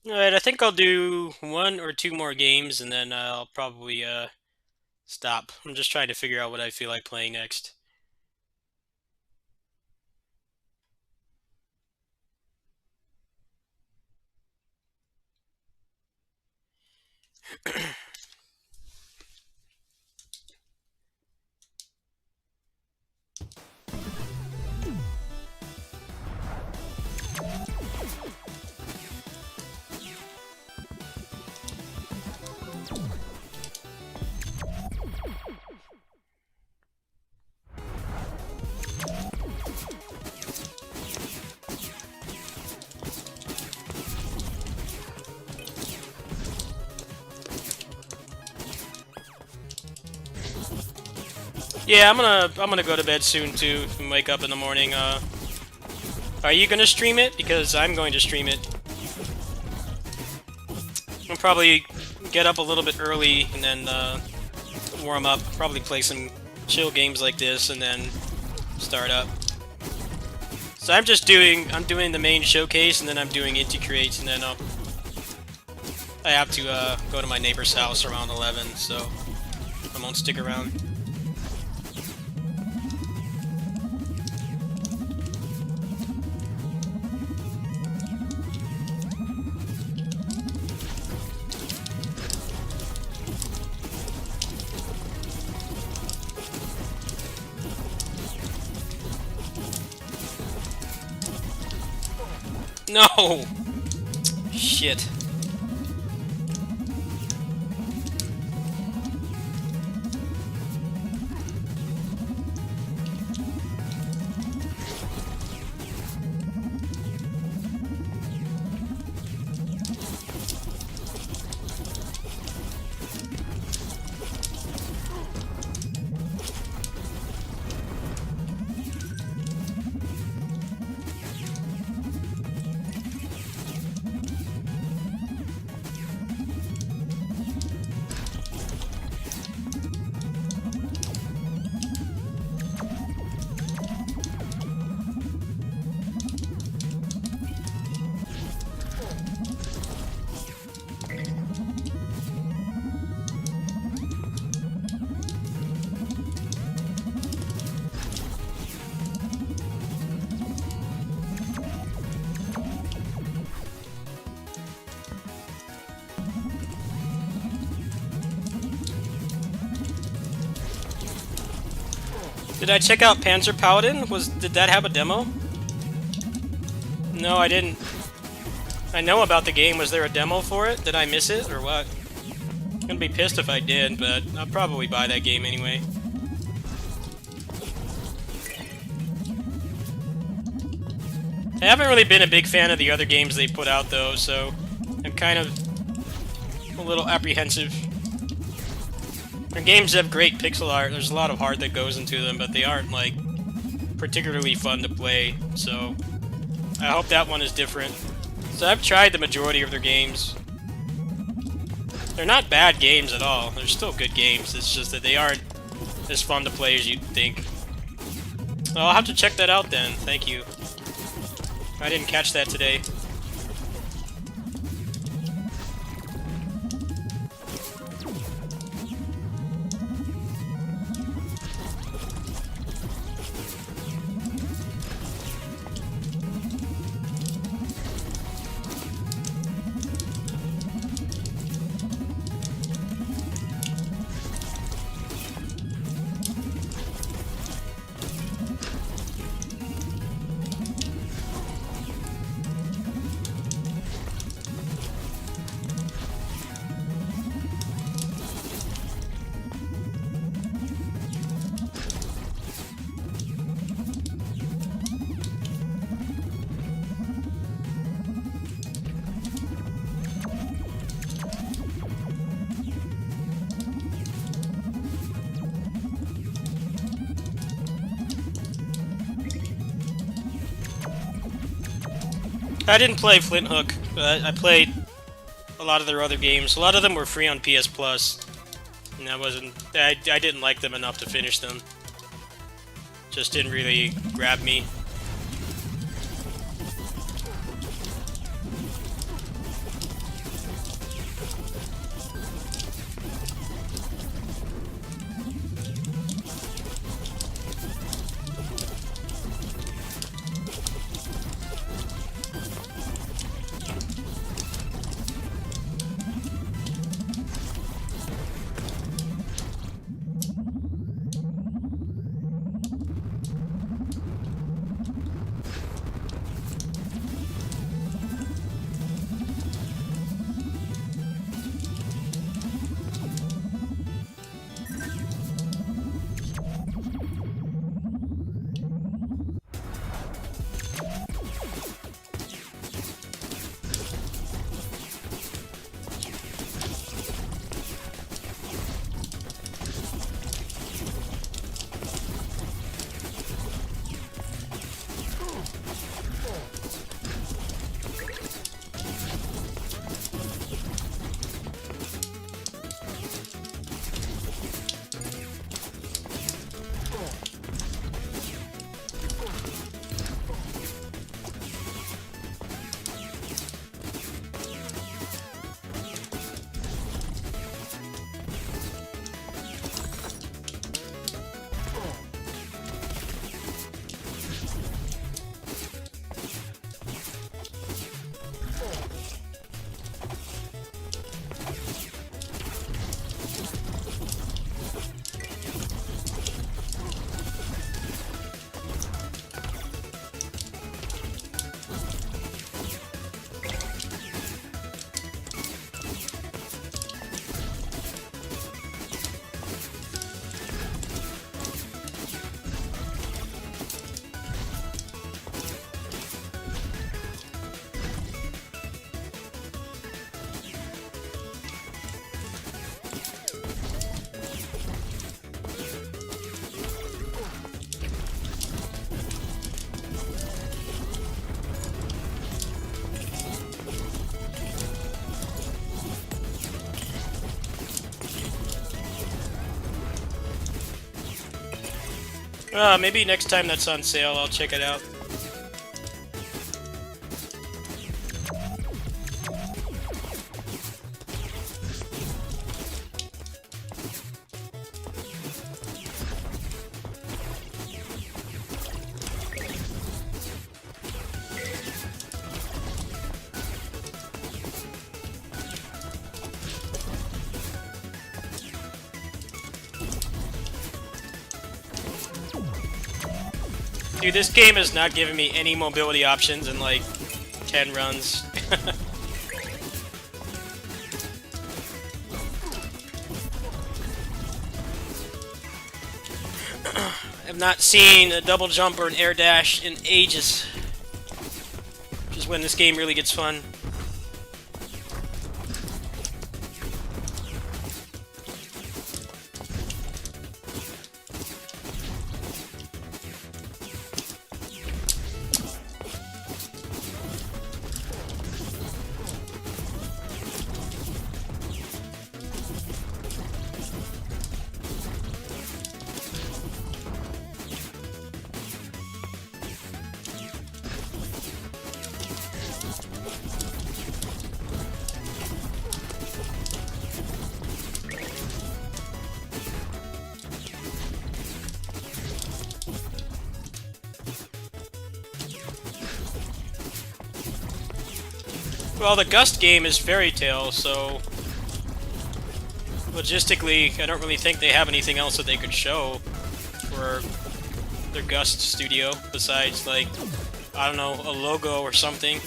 Alright, I think I'll do 1 or 2 more games and then I'll probably stop. I'm just trying to figure out what I feel like playing next. Yeah, I'm gonna go to bed soon too and wake up in the morning. Are you gonna stream it? Because I'm going to stream it. I'll probably get up a little bit early and then warm up. Probably play some chill games like this and then start up. So I'm doing the main showcase and then I'm doing Inti Creates and then I have to go to my neighbor's house around 11, so I won't stick around. No! Shit. Did I check out Panzer Paladin? Did that have a demo? No, I didn't. I know about the game. Was there a demo for it? Did I miss it, or what? I'm gonna be pissed if I did, but I'll probably buy that game anyway. I haven't really been a big fan of the other games they put out, though, so I'm kind of a little apprehensive. Their games have great pixel art. There's a lot of heart that goes into them, but they aren't, like, particularly fun to play, so I hope that one is different. So I've tried the majority of their games. They're not bad games at all. They're still good games. It's just that they aren't as fun to play as you'd think. Well, I'll have to check that out then. Thank you. I didn't catch that today. I didn't play Flint Hook, but I played a lot of their other games. A lot of them were free on PS Plus, and I didn't like them enough to finish them. Just didn't really grab me. Maybe next time that's on sale, I'll check it out. Dude, this game has not given me any mobility options in like 10 runs. I've not seen a double jump or an air dash in ages. Which is when this game really gets fun. Well, the Gust game is Fairy Tail, so logistically, I don't really think they have anything else that they could show for their Gust studio besides, like, I don't know, a logo or something.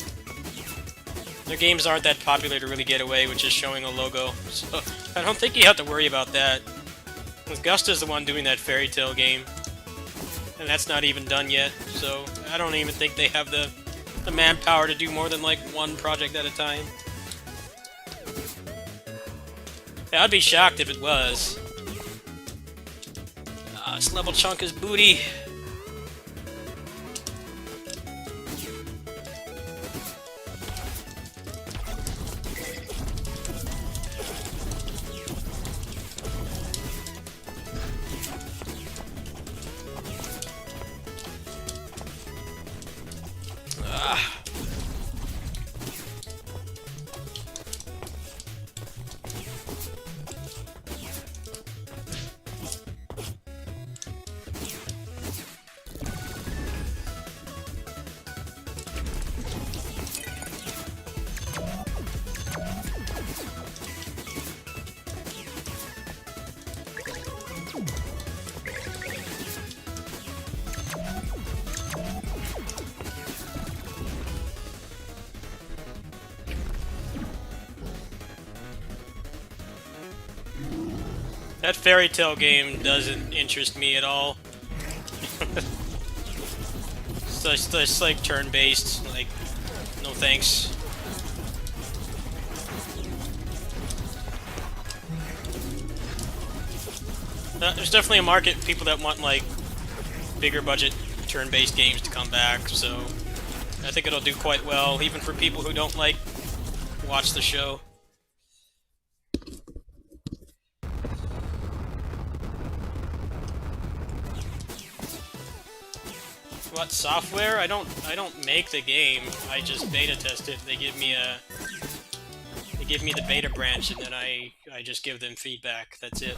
Their games aren't that popular to really get away with just showing a logo, so I don't think you have to worry about that. Gust is the one doing that Fairy Tail game, and that's not even done yet, so I don't even think they have the manpower to do more than like one project at a time. Yeah, I'd be shocked if it was. This level chunk is booty. That Fairy Tail game doesn't interest me at all. It's just like turn-based, like, no thanks. There's definitely a market for people that want like bigger budget turn-based games to come back, so I think it'll do quite well, even for people who don't like watch the show. What software? I don't make the game. I just beta test it. They give me the beta branch, and then I just give them feedback. That's it.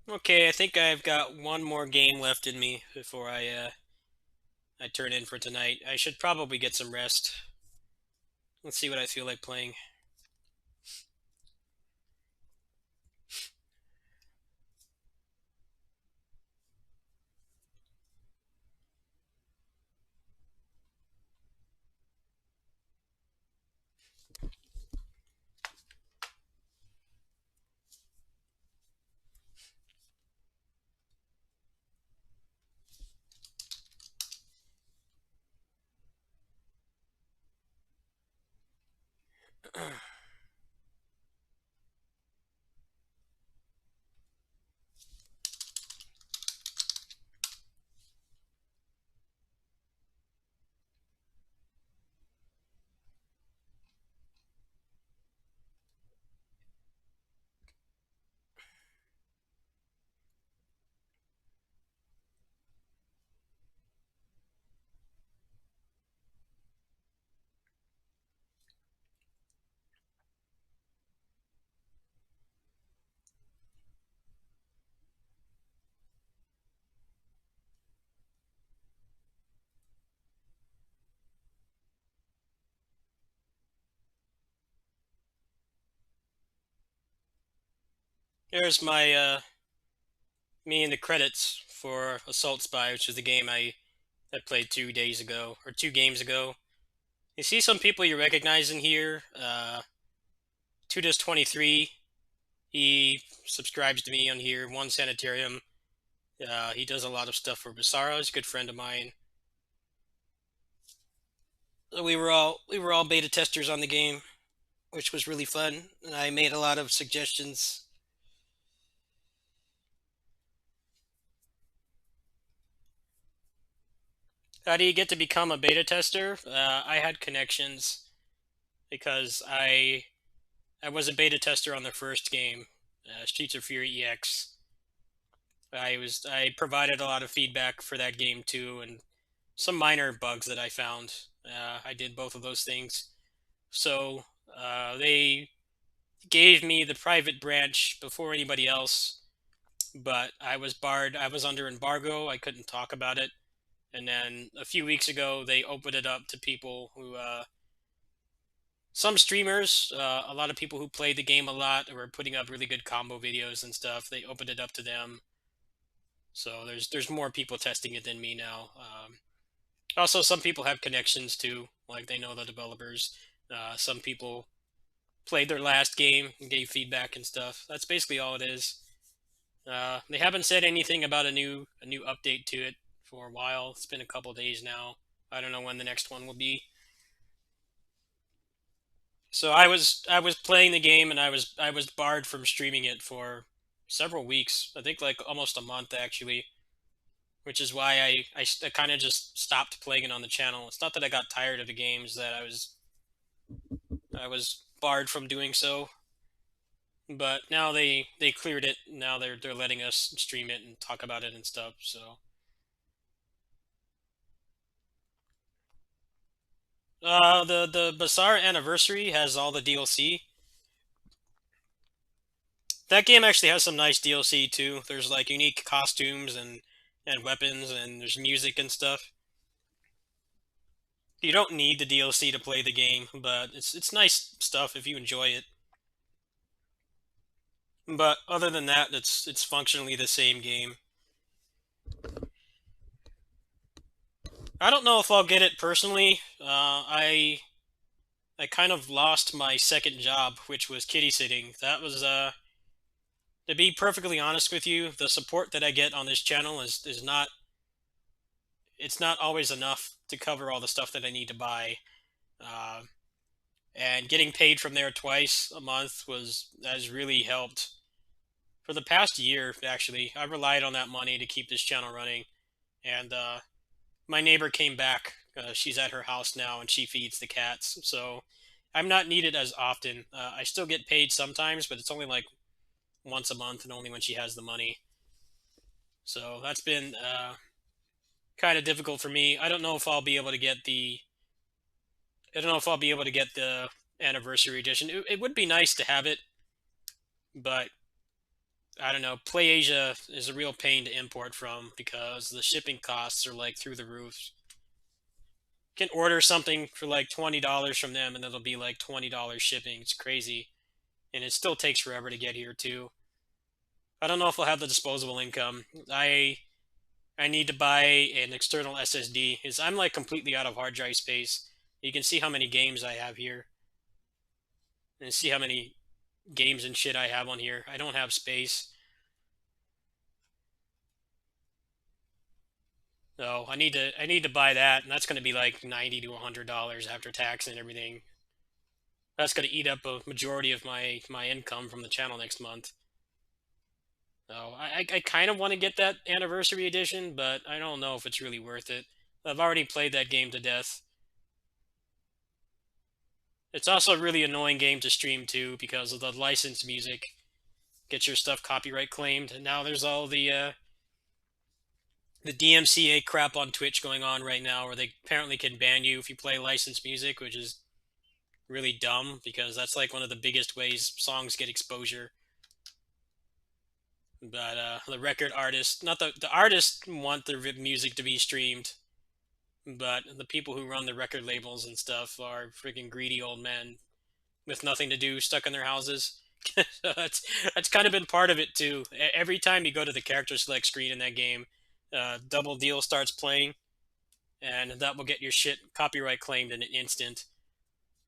Okay, I think I've got one more game left in me before I turn in for tonight. I should probably get some rest. Let's see what I feel like playing. Here's my me in the credits for Assault Spy, which is the game I played 2 days ago or 2 games ago. You see some people you recognize in here. Tudas23, he subscribes to me on here. One Sanitarium, he does a lot of stuff for Basara. He's a good friend of mine. So we were all beta testers on the game, which was really fun, and I made a lot of suggestions. How do you get to become a beta tester? I had connections because I was a beta tester on the first game, Streets of Fury EX. I provided a lot of feedback for that game too, and some minor bugs that I found. I did both of those things. So they gave me the private branch before anybody else, but I was barred. I was under embargo. I couldn't talk about it. And then a few weeks ago, they opened it up to people who, some streamers, a lot of people who played the game a lot, who were putting up really good combo videos and stuff. They opened it up to them. So there's more people testing it than me now. Also, some people have connections too, like they know the developers. Some people played their last game and gave feedback and stuff. That's basically all it is. They haven't said anything about a new update to it for a while. It's been a couple days now. I don't know when the next one will be. So I was playing the game and I was barred from streaming it for several weeks. I think like almost a month actually, which is why I kind of just stopped playing it on the channel. It's not that I got tired of the games, that I was barred from doing so. But now they cleared it. Now they're letting us stream it and talk about it and stuff. So the Bazaar Anniversary has all the DLC. That game actually has some nice DLC too. There's like unique costumes and weapons, and there's music and stuff. You don't need the DLC to play the game, but it's nice stuff if you enjoy it. But other than that, it's functionally the same game. I don't know if I'll get it personally. I kind of lost my second job, which was kitty sitting. That was to be perfectly honest with you, the support that I get on this channel is not, it's not always enough to cover all the stuff that I need to buy. Uh, and getting paid from there twice a month was has really helped. For the past year, actually, I relied on that money to keep this channel running. And my neighbor came back. She's at her house now, and she feeds the cats. So I'm not needed as often. I still get paid sometimes, but it's only like once a month, and only when she has the money. So that's been kind of difficult for me. I don't know if I'll be able to get the. I don't know if I'll be able to get the anniversary edition. It would be nice to have it, but I don't know. PlayAsia is a real pain to import from because the shipping costs are like through the roof. You can order something for like $20 from them, and it'll be like $20 shipping. It's crazy, and it still takes forever to get here too. I don't know if I'll have the disposable income. I need to buy an external SSD. Is I'm like completely out of hard drive space. You can see how many games I have here, and see how many games and shit I have on here. I don't have space. So I need to buy that, and that's going to be like $90 to $100 after tax and everything. That's going to eat up a majority of my income from the channel next month. So I kind of want to get that anniversary edition, but I don't know if it's really worth it. I've already played that game to death. It's also a really annoying game to stream too because of the licensed music. Get your stuff copyright claimed, and now there's all the DMCA crap on Twitch going on right now, where they apparently can ban you if you play licensed music, which is really dumb because that's like one of the biggest ways songs get exposure. But the record artist, not the artists want their music to be streamed, but the people who run the record labels and stuff are freaking greedy old men with nothing to do, stuck in their houses. So that's kind of been part of it too. Every time you go to the character select screen in that game, Double Deal starts playing, and that will get your shit copyright claimed in an instant.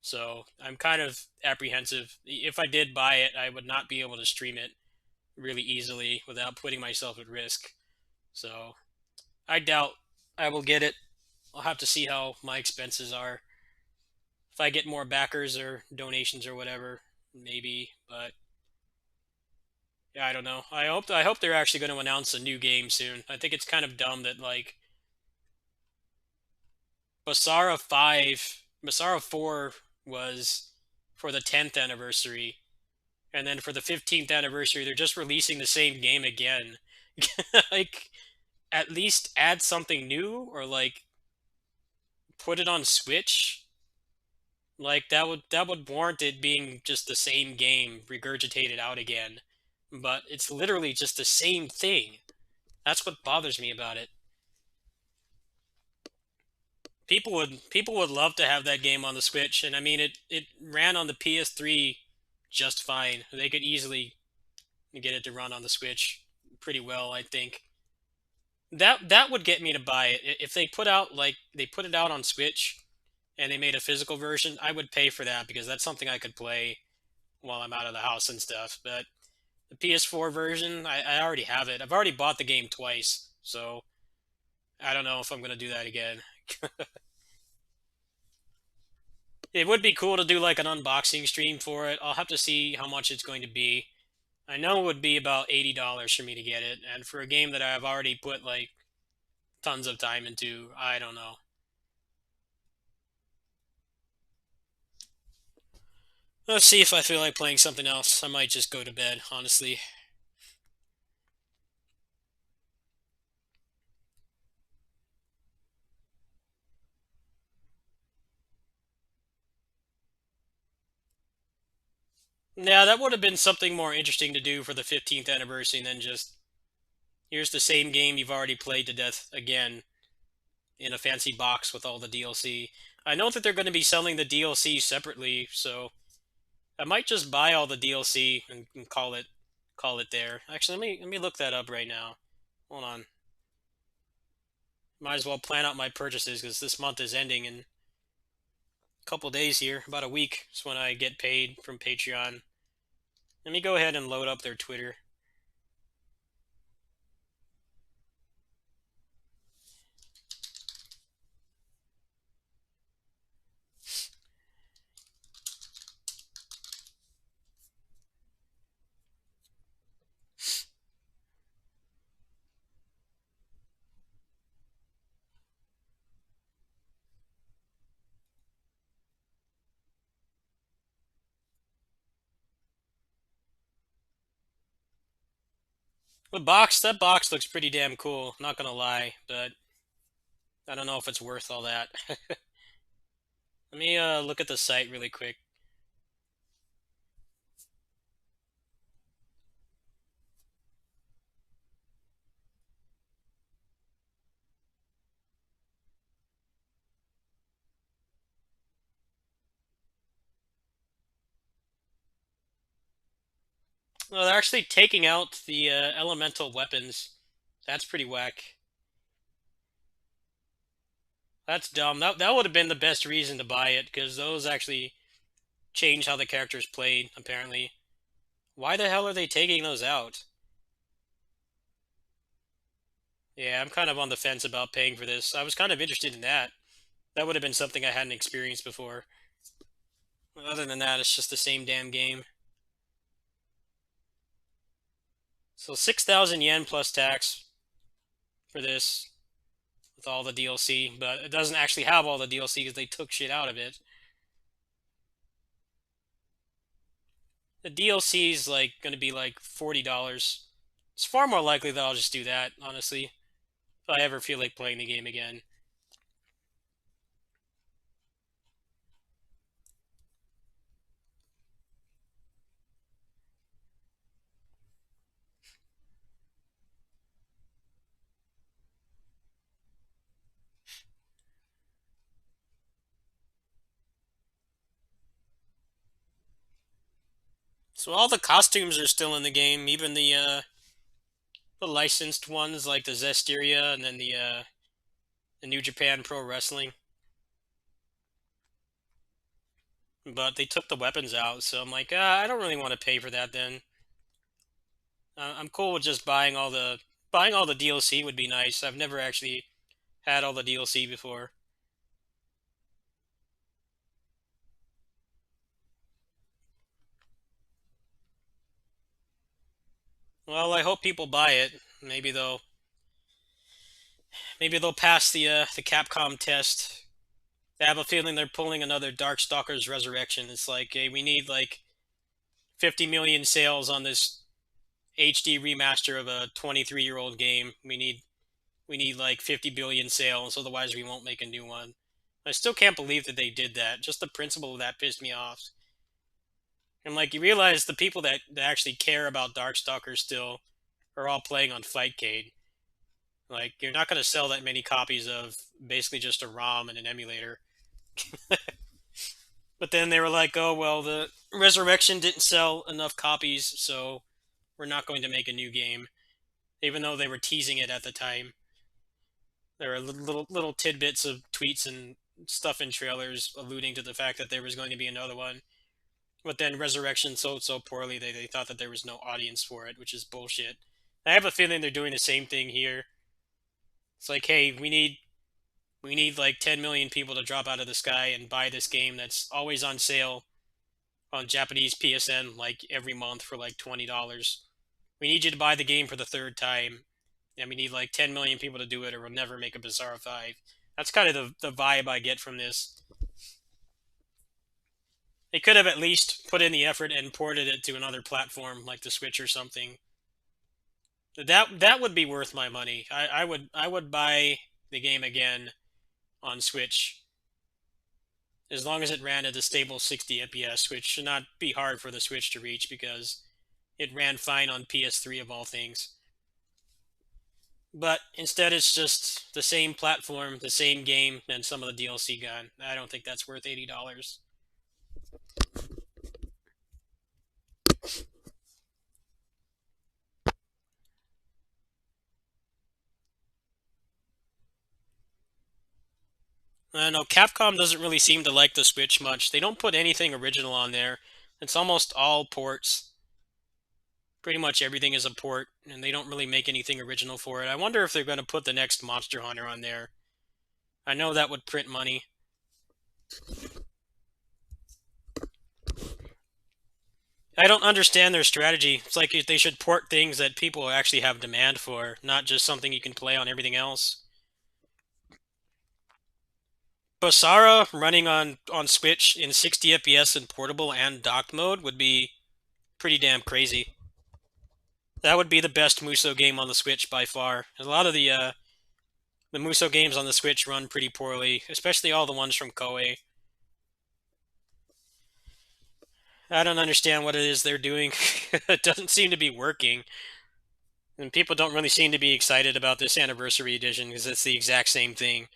So I'm kind of apprehensive. If I did buy it, I would not be able to stream it really easily without putting myself at risk. So I doubt I will get it. I'll have to see how my expenses are. If I get more backers or donations or whatever, maybe. But yeah, I don't know. I hope they're actually going to announce a new game soon. I think it's kind of dumb that like Basara 4 was for the 10th anniversary, and then for the 15th anniversary they're just releasing the same game again. Like at least add something new or like put it on Switch. Like that would warrant it being just the same game regurgitated out again. But it's literally just the same thing. That's what bothers me about it. People would love to have that game on the Switch, and I mean it ran on the PS3 just fine. They could easily get it to run on the Switch pretty well, I think. That would get me to buy it. If they put out like they put it out on Switch and they made a physical version, I would pay for that because that's something I could play while I'm out of the house and stuff. But the PS4 version, I already have it. I've already bought the game twice, so I don't know if I'm gonna do that again. It would be cool to do like an unboxing stream for it. I'll have to see how much it's going to be. I know it would be about $80 for me to get it, and for a game that I've already put like tons of time into, I don't know. Let's see if I feel like playing something else. I might just go to bed, honestly. Yeah, that would have been something more interesting to do for the 15th anniversary than just here's the same game you've already played to death again in a fancy box with all the DLC. I know that they're going to be selling the DLC separately, so I might just buy all the DLC and call it there. Actually, let me look that up right now. Hold on. Might as well plan out my purchases because this month is ending in a couple days here. About a week is when I get paid from Patreon. Let me go ahead and load up their Twitter. That box looks pretty damn cool, not gonna lie, but I don't know if it's worth all that. Let me look at the site really quick. Well, they're actually taking out the elemental weapons. That's pretty whack. That's dumb. That would have been the best reason to buy it because those actually change how the characters played, apparently. Why the hell are they taking those out? Yeah, I'm kind of on the fence about paying for this. I was kind of interested in that. That would have been something I hadn't experienced before. Other than that, it's just the same damn game. So 6,000 yen plus tax for this with all the DLC, but it doesn't actually have all the DLC because they took shit out of it. The DLC is like going to be like $40. It's far more likely that I'll just do that, honestly, if I ever feel like playing the game again. So all the costumes are still in the game, even the licensed ones like the Zestiria and then the New Japan Pro Wrestling. But they took the weapons out, so I'm like, I don't really want to pay for that. Then I'm cool with just buying all the DLC would be nice. I've never actually had all the DLC before. Well, I hope people buy it. Maybe they'll pass the Capcom test. I have a feeling they're pulling another Darkstalkers Resurrection. It's like, hey, we need like 50 million sales on this HD remaster of a 23-year-old game. We need like 50 billion sales, otherwise we won't make a new one. I still can't believe that they did that. Just the principle of that pissed me off. And like you realize the people that actually care about Darkstalkers still are all playing on Fightcade. Like you're not going to sell that many copies of basically just a ROM and an emulator. But then they were like, "Oh well, the Resurrection didn't sell enough copies, so we're not going to make a new game." Even though they were teasing it at the time, there were little tidbits of tweets and stuff in trailers alluding to the fact that there was going to be another one. But then Resurrection sold so poorly they thought that there was no audience for it, which is bullshit. I have a feeling they're doing the same thing here. It's like, hey, we need like 10 million people to drop out of the sky and buy this game that's always on sale on Japanese PSN like every month for like $20. We need you to buy the game for the third time, and we need like 10 million people to do it, or we'll never make a Bizarre 5. That's kind of the vibe I get from this. They could have at least put in the effort and ported it to another platform like the Switch or something. That would be worth my money. I would buy the game again on Switch as long as it ran at a stable 60 FPS, which should not be hard for the Switch to reach because it ran fine on PS3 of all things. But instead, it's just the same platform, the same game, and some of the DLC gone. I don't think that's worth $80. I know Capcom doesn't really seem to like the Switch much. They don't put anything original on there. It's almost all ports. Pretty much everything is a port, and they don't really make anything original for it. I wonder if they're going to put the next Monster Hunter on there. I know that would print money. I don't understand their strategy. It's like they should port things that people actually have demand for, not just something you can play on everything else. Basara running on Switch in 60 FPS in portable and docked mode would be pretty damn crazy. That would be the best Muso game on the Switch by far. A lot of the Muso games on the Switch run pretty poorly, especially all the ones from Koei. I don't understand what it is they're doing. It doesn't seem to be working. And people don't really seem to be excited about this anniversary edition because it's the exact same thing.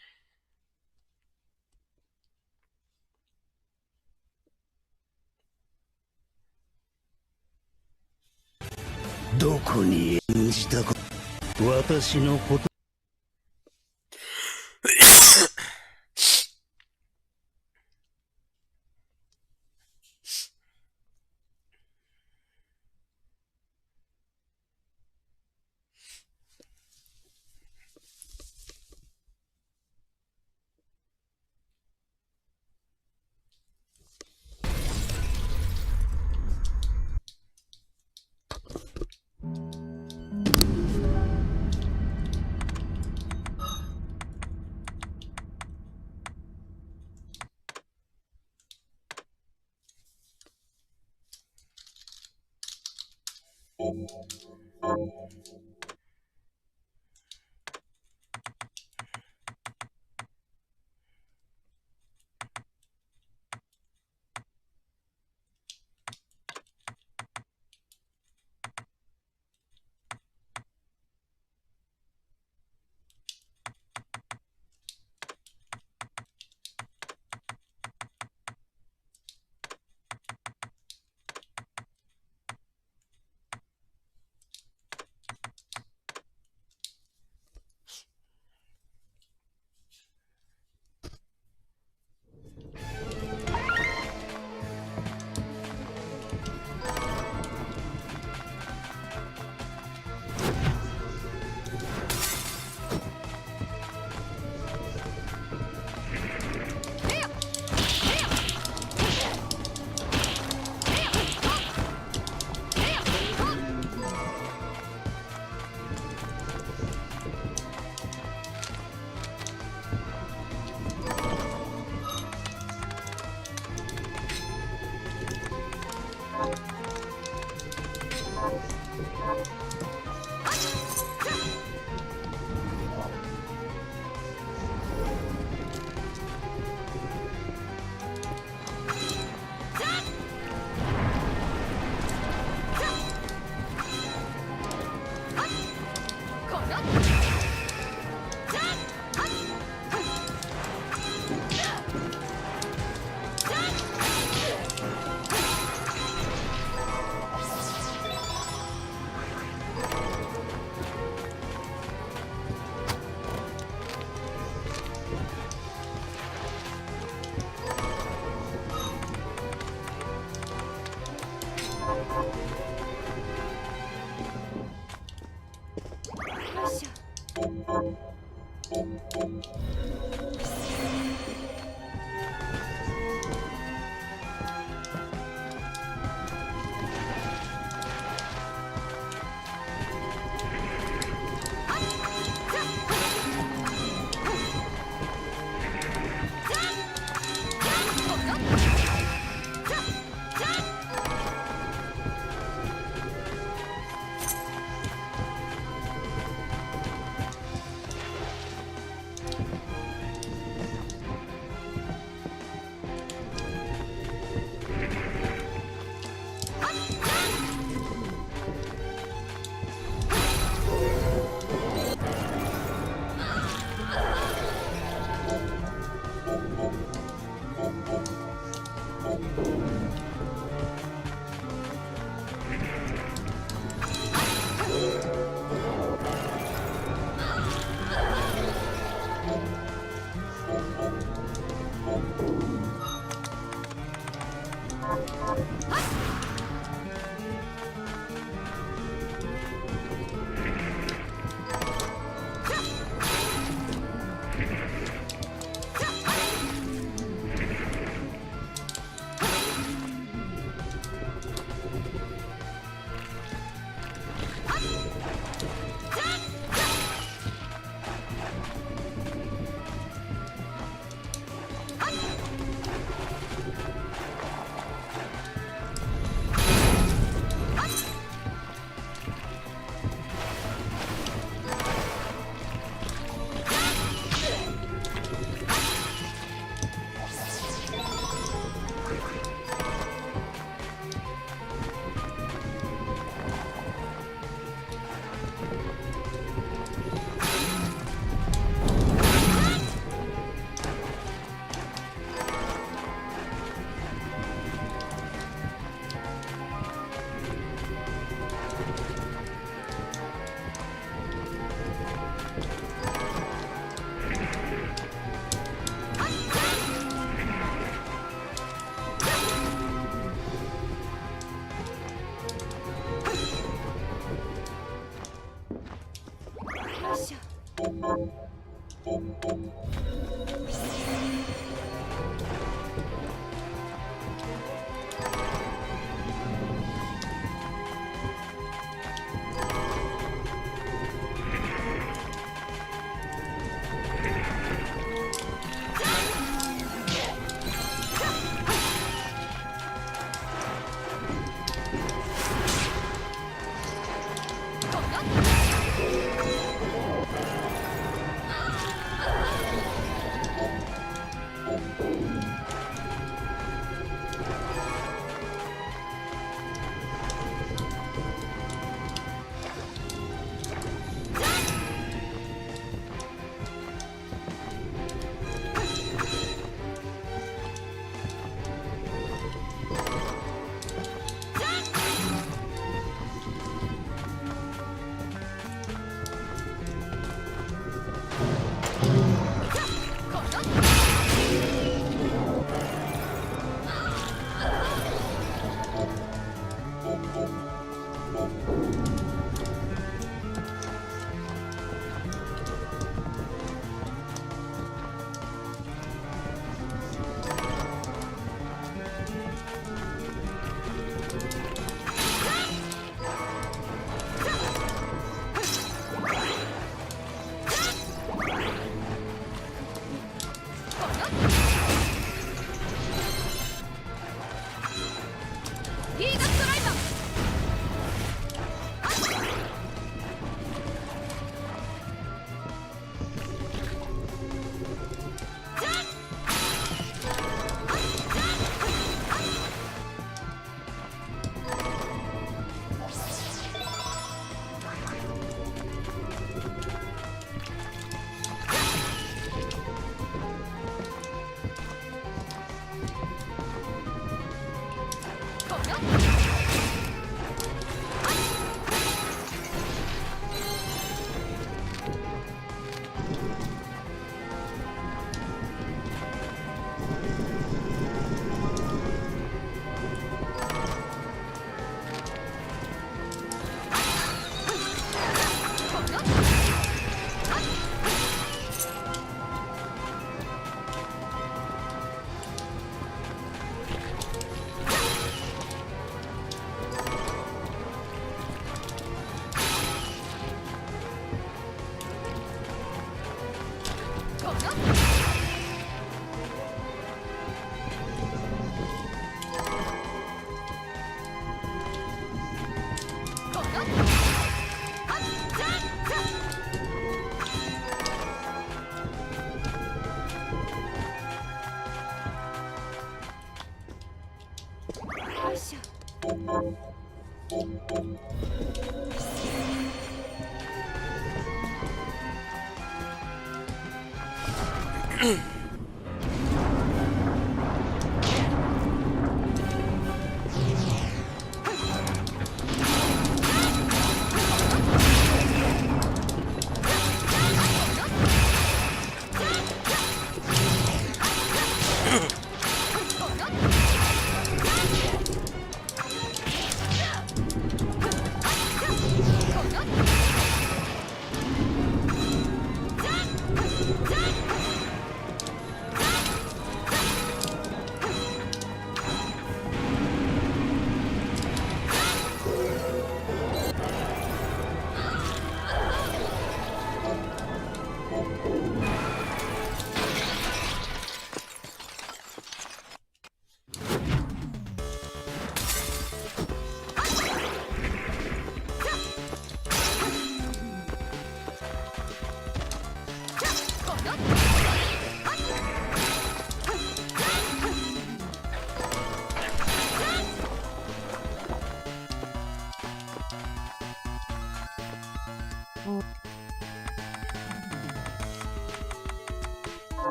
どこに演じたか私のこと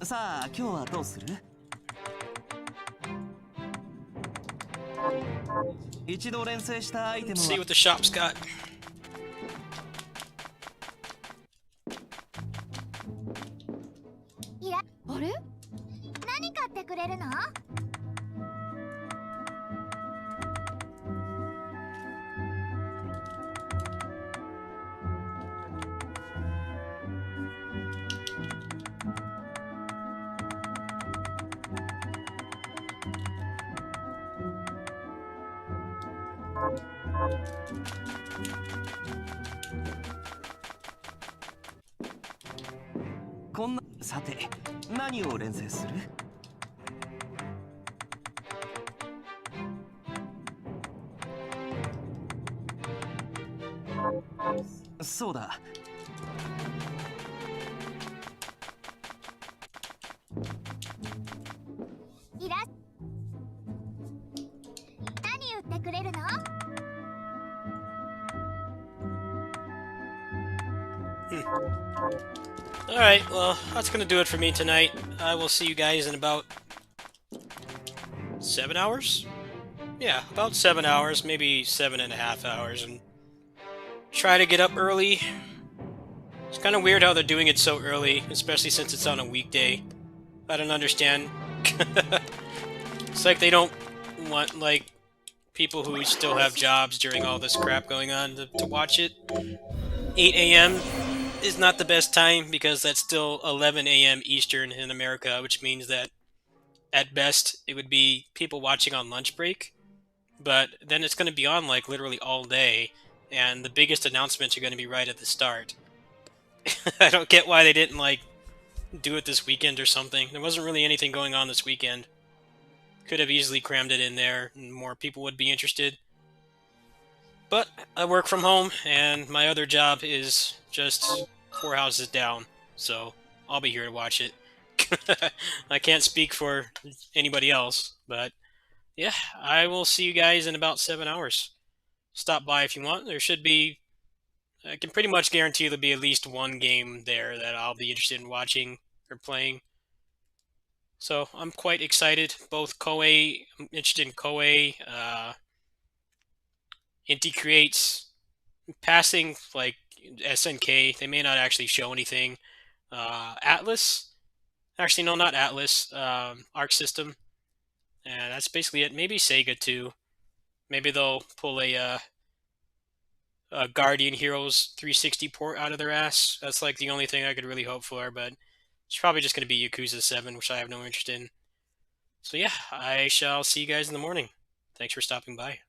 さあ今日はどうする？一度連成したアイテム See は what the shop's got. あれ？何買ってくれるの？こんなさて何を連成する？そうだ。いらっ何売ってくれるの？ Alright, well, that's gonna do it for me tonight. I will see you guys in about 7 hours? Yeah, about 7 hours, maybe 7.5 hours, and try to get up early. It's kind of weird how they're doing it so early, especially since it's on a weekday. I don't understand. It's like they don't want, like, people who still have jobs during all this crap going on to watch it. 8 a.m. is not the best time because that's still 11 a.m. Eastern in America, which means that at best it would be people watching on lunch break. But then it's going to be on like literally all day, and the biggest announcements are going to be right at the start. I don't get why they didn't like do it this weekend or something. There wasn't really anything going on this weekend. Could have easily crammed it in there and more people would be interested. But I work from home, and my other job is just 4 houses down, so I'll be here to watch it. I can't speak for anybody else, but yeah, I will see you guys in about 7 hours. Stop by if you want. There should be... I can pretty much guarantee there'll be at least one game there that I'll be interested in watching or playing. So I'm quite excited. Both Koei, I'm interested in Koei, Inti Creates, passing like SNK. They may not actually show anything. Atlas, actually no, not Atlas. Arc System, and that's basically it. Maybe Sega too. Maybe they'll pull a Guardian Heroes 360 port out of their ass. That's like the only thing I could really hope for, but it's probably just going to be Yakuza 7, which I have no interest in. So yeah, I shall see you guys in the morning. Thanks for stopping by.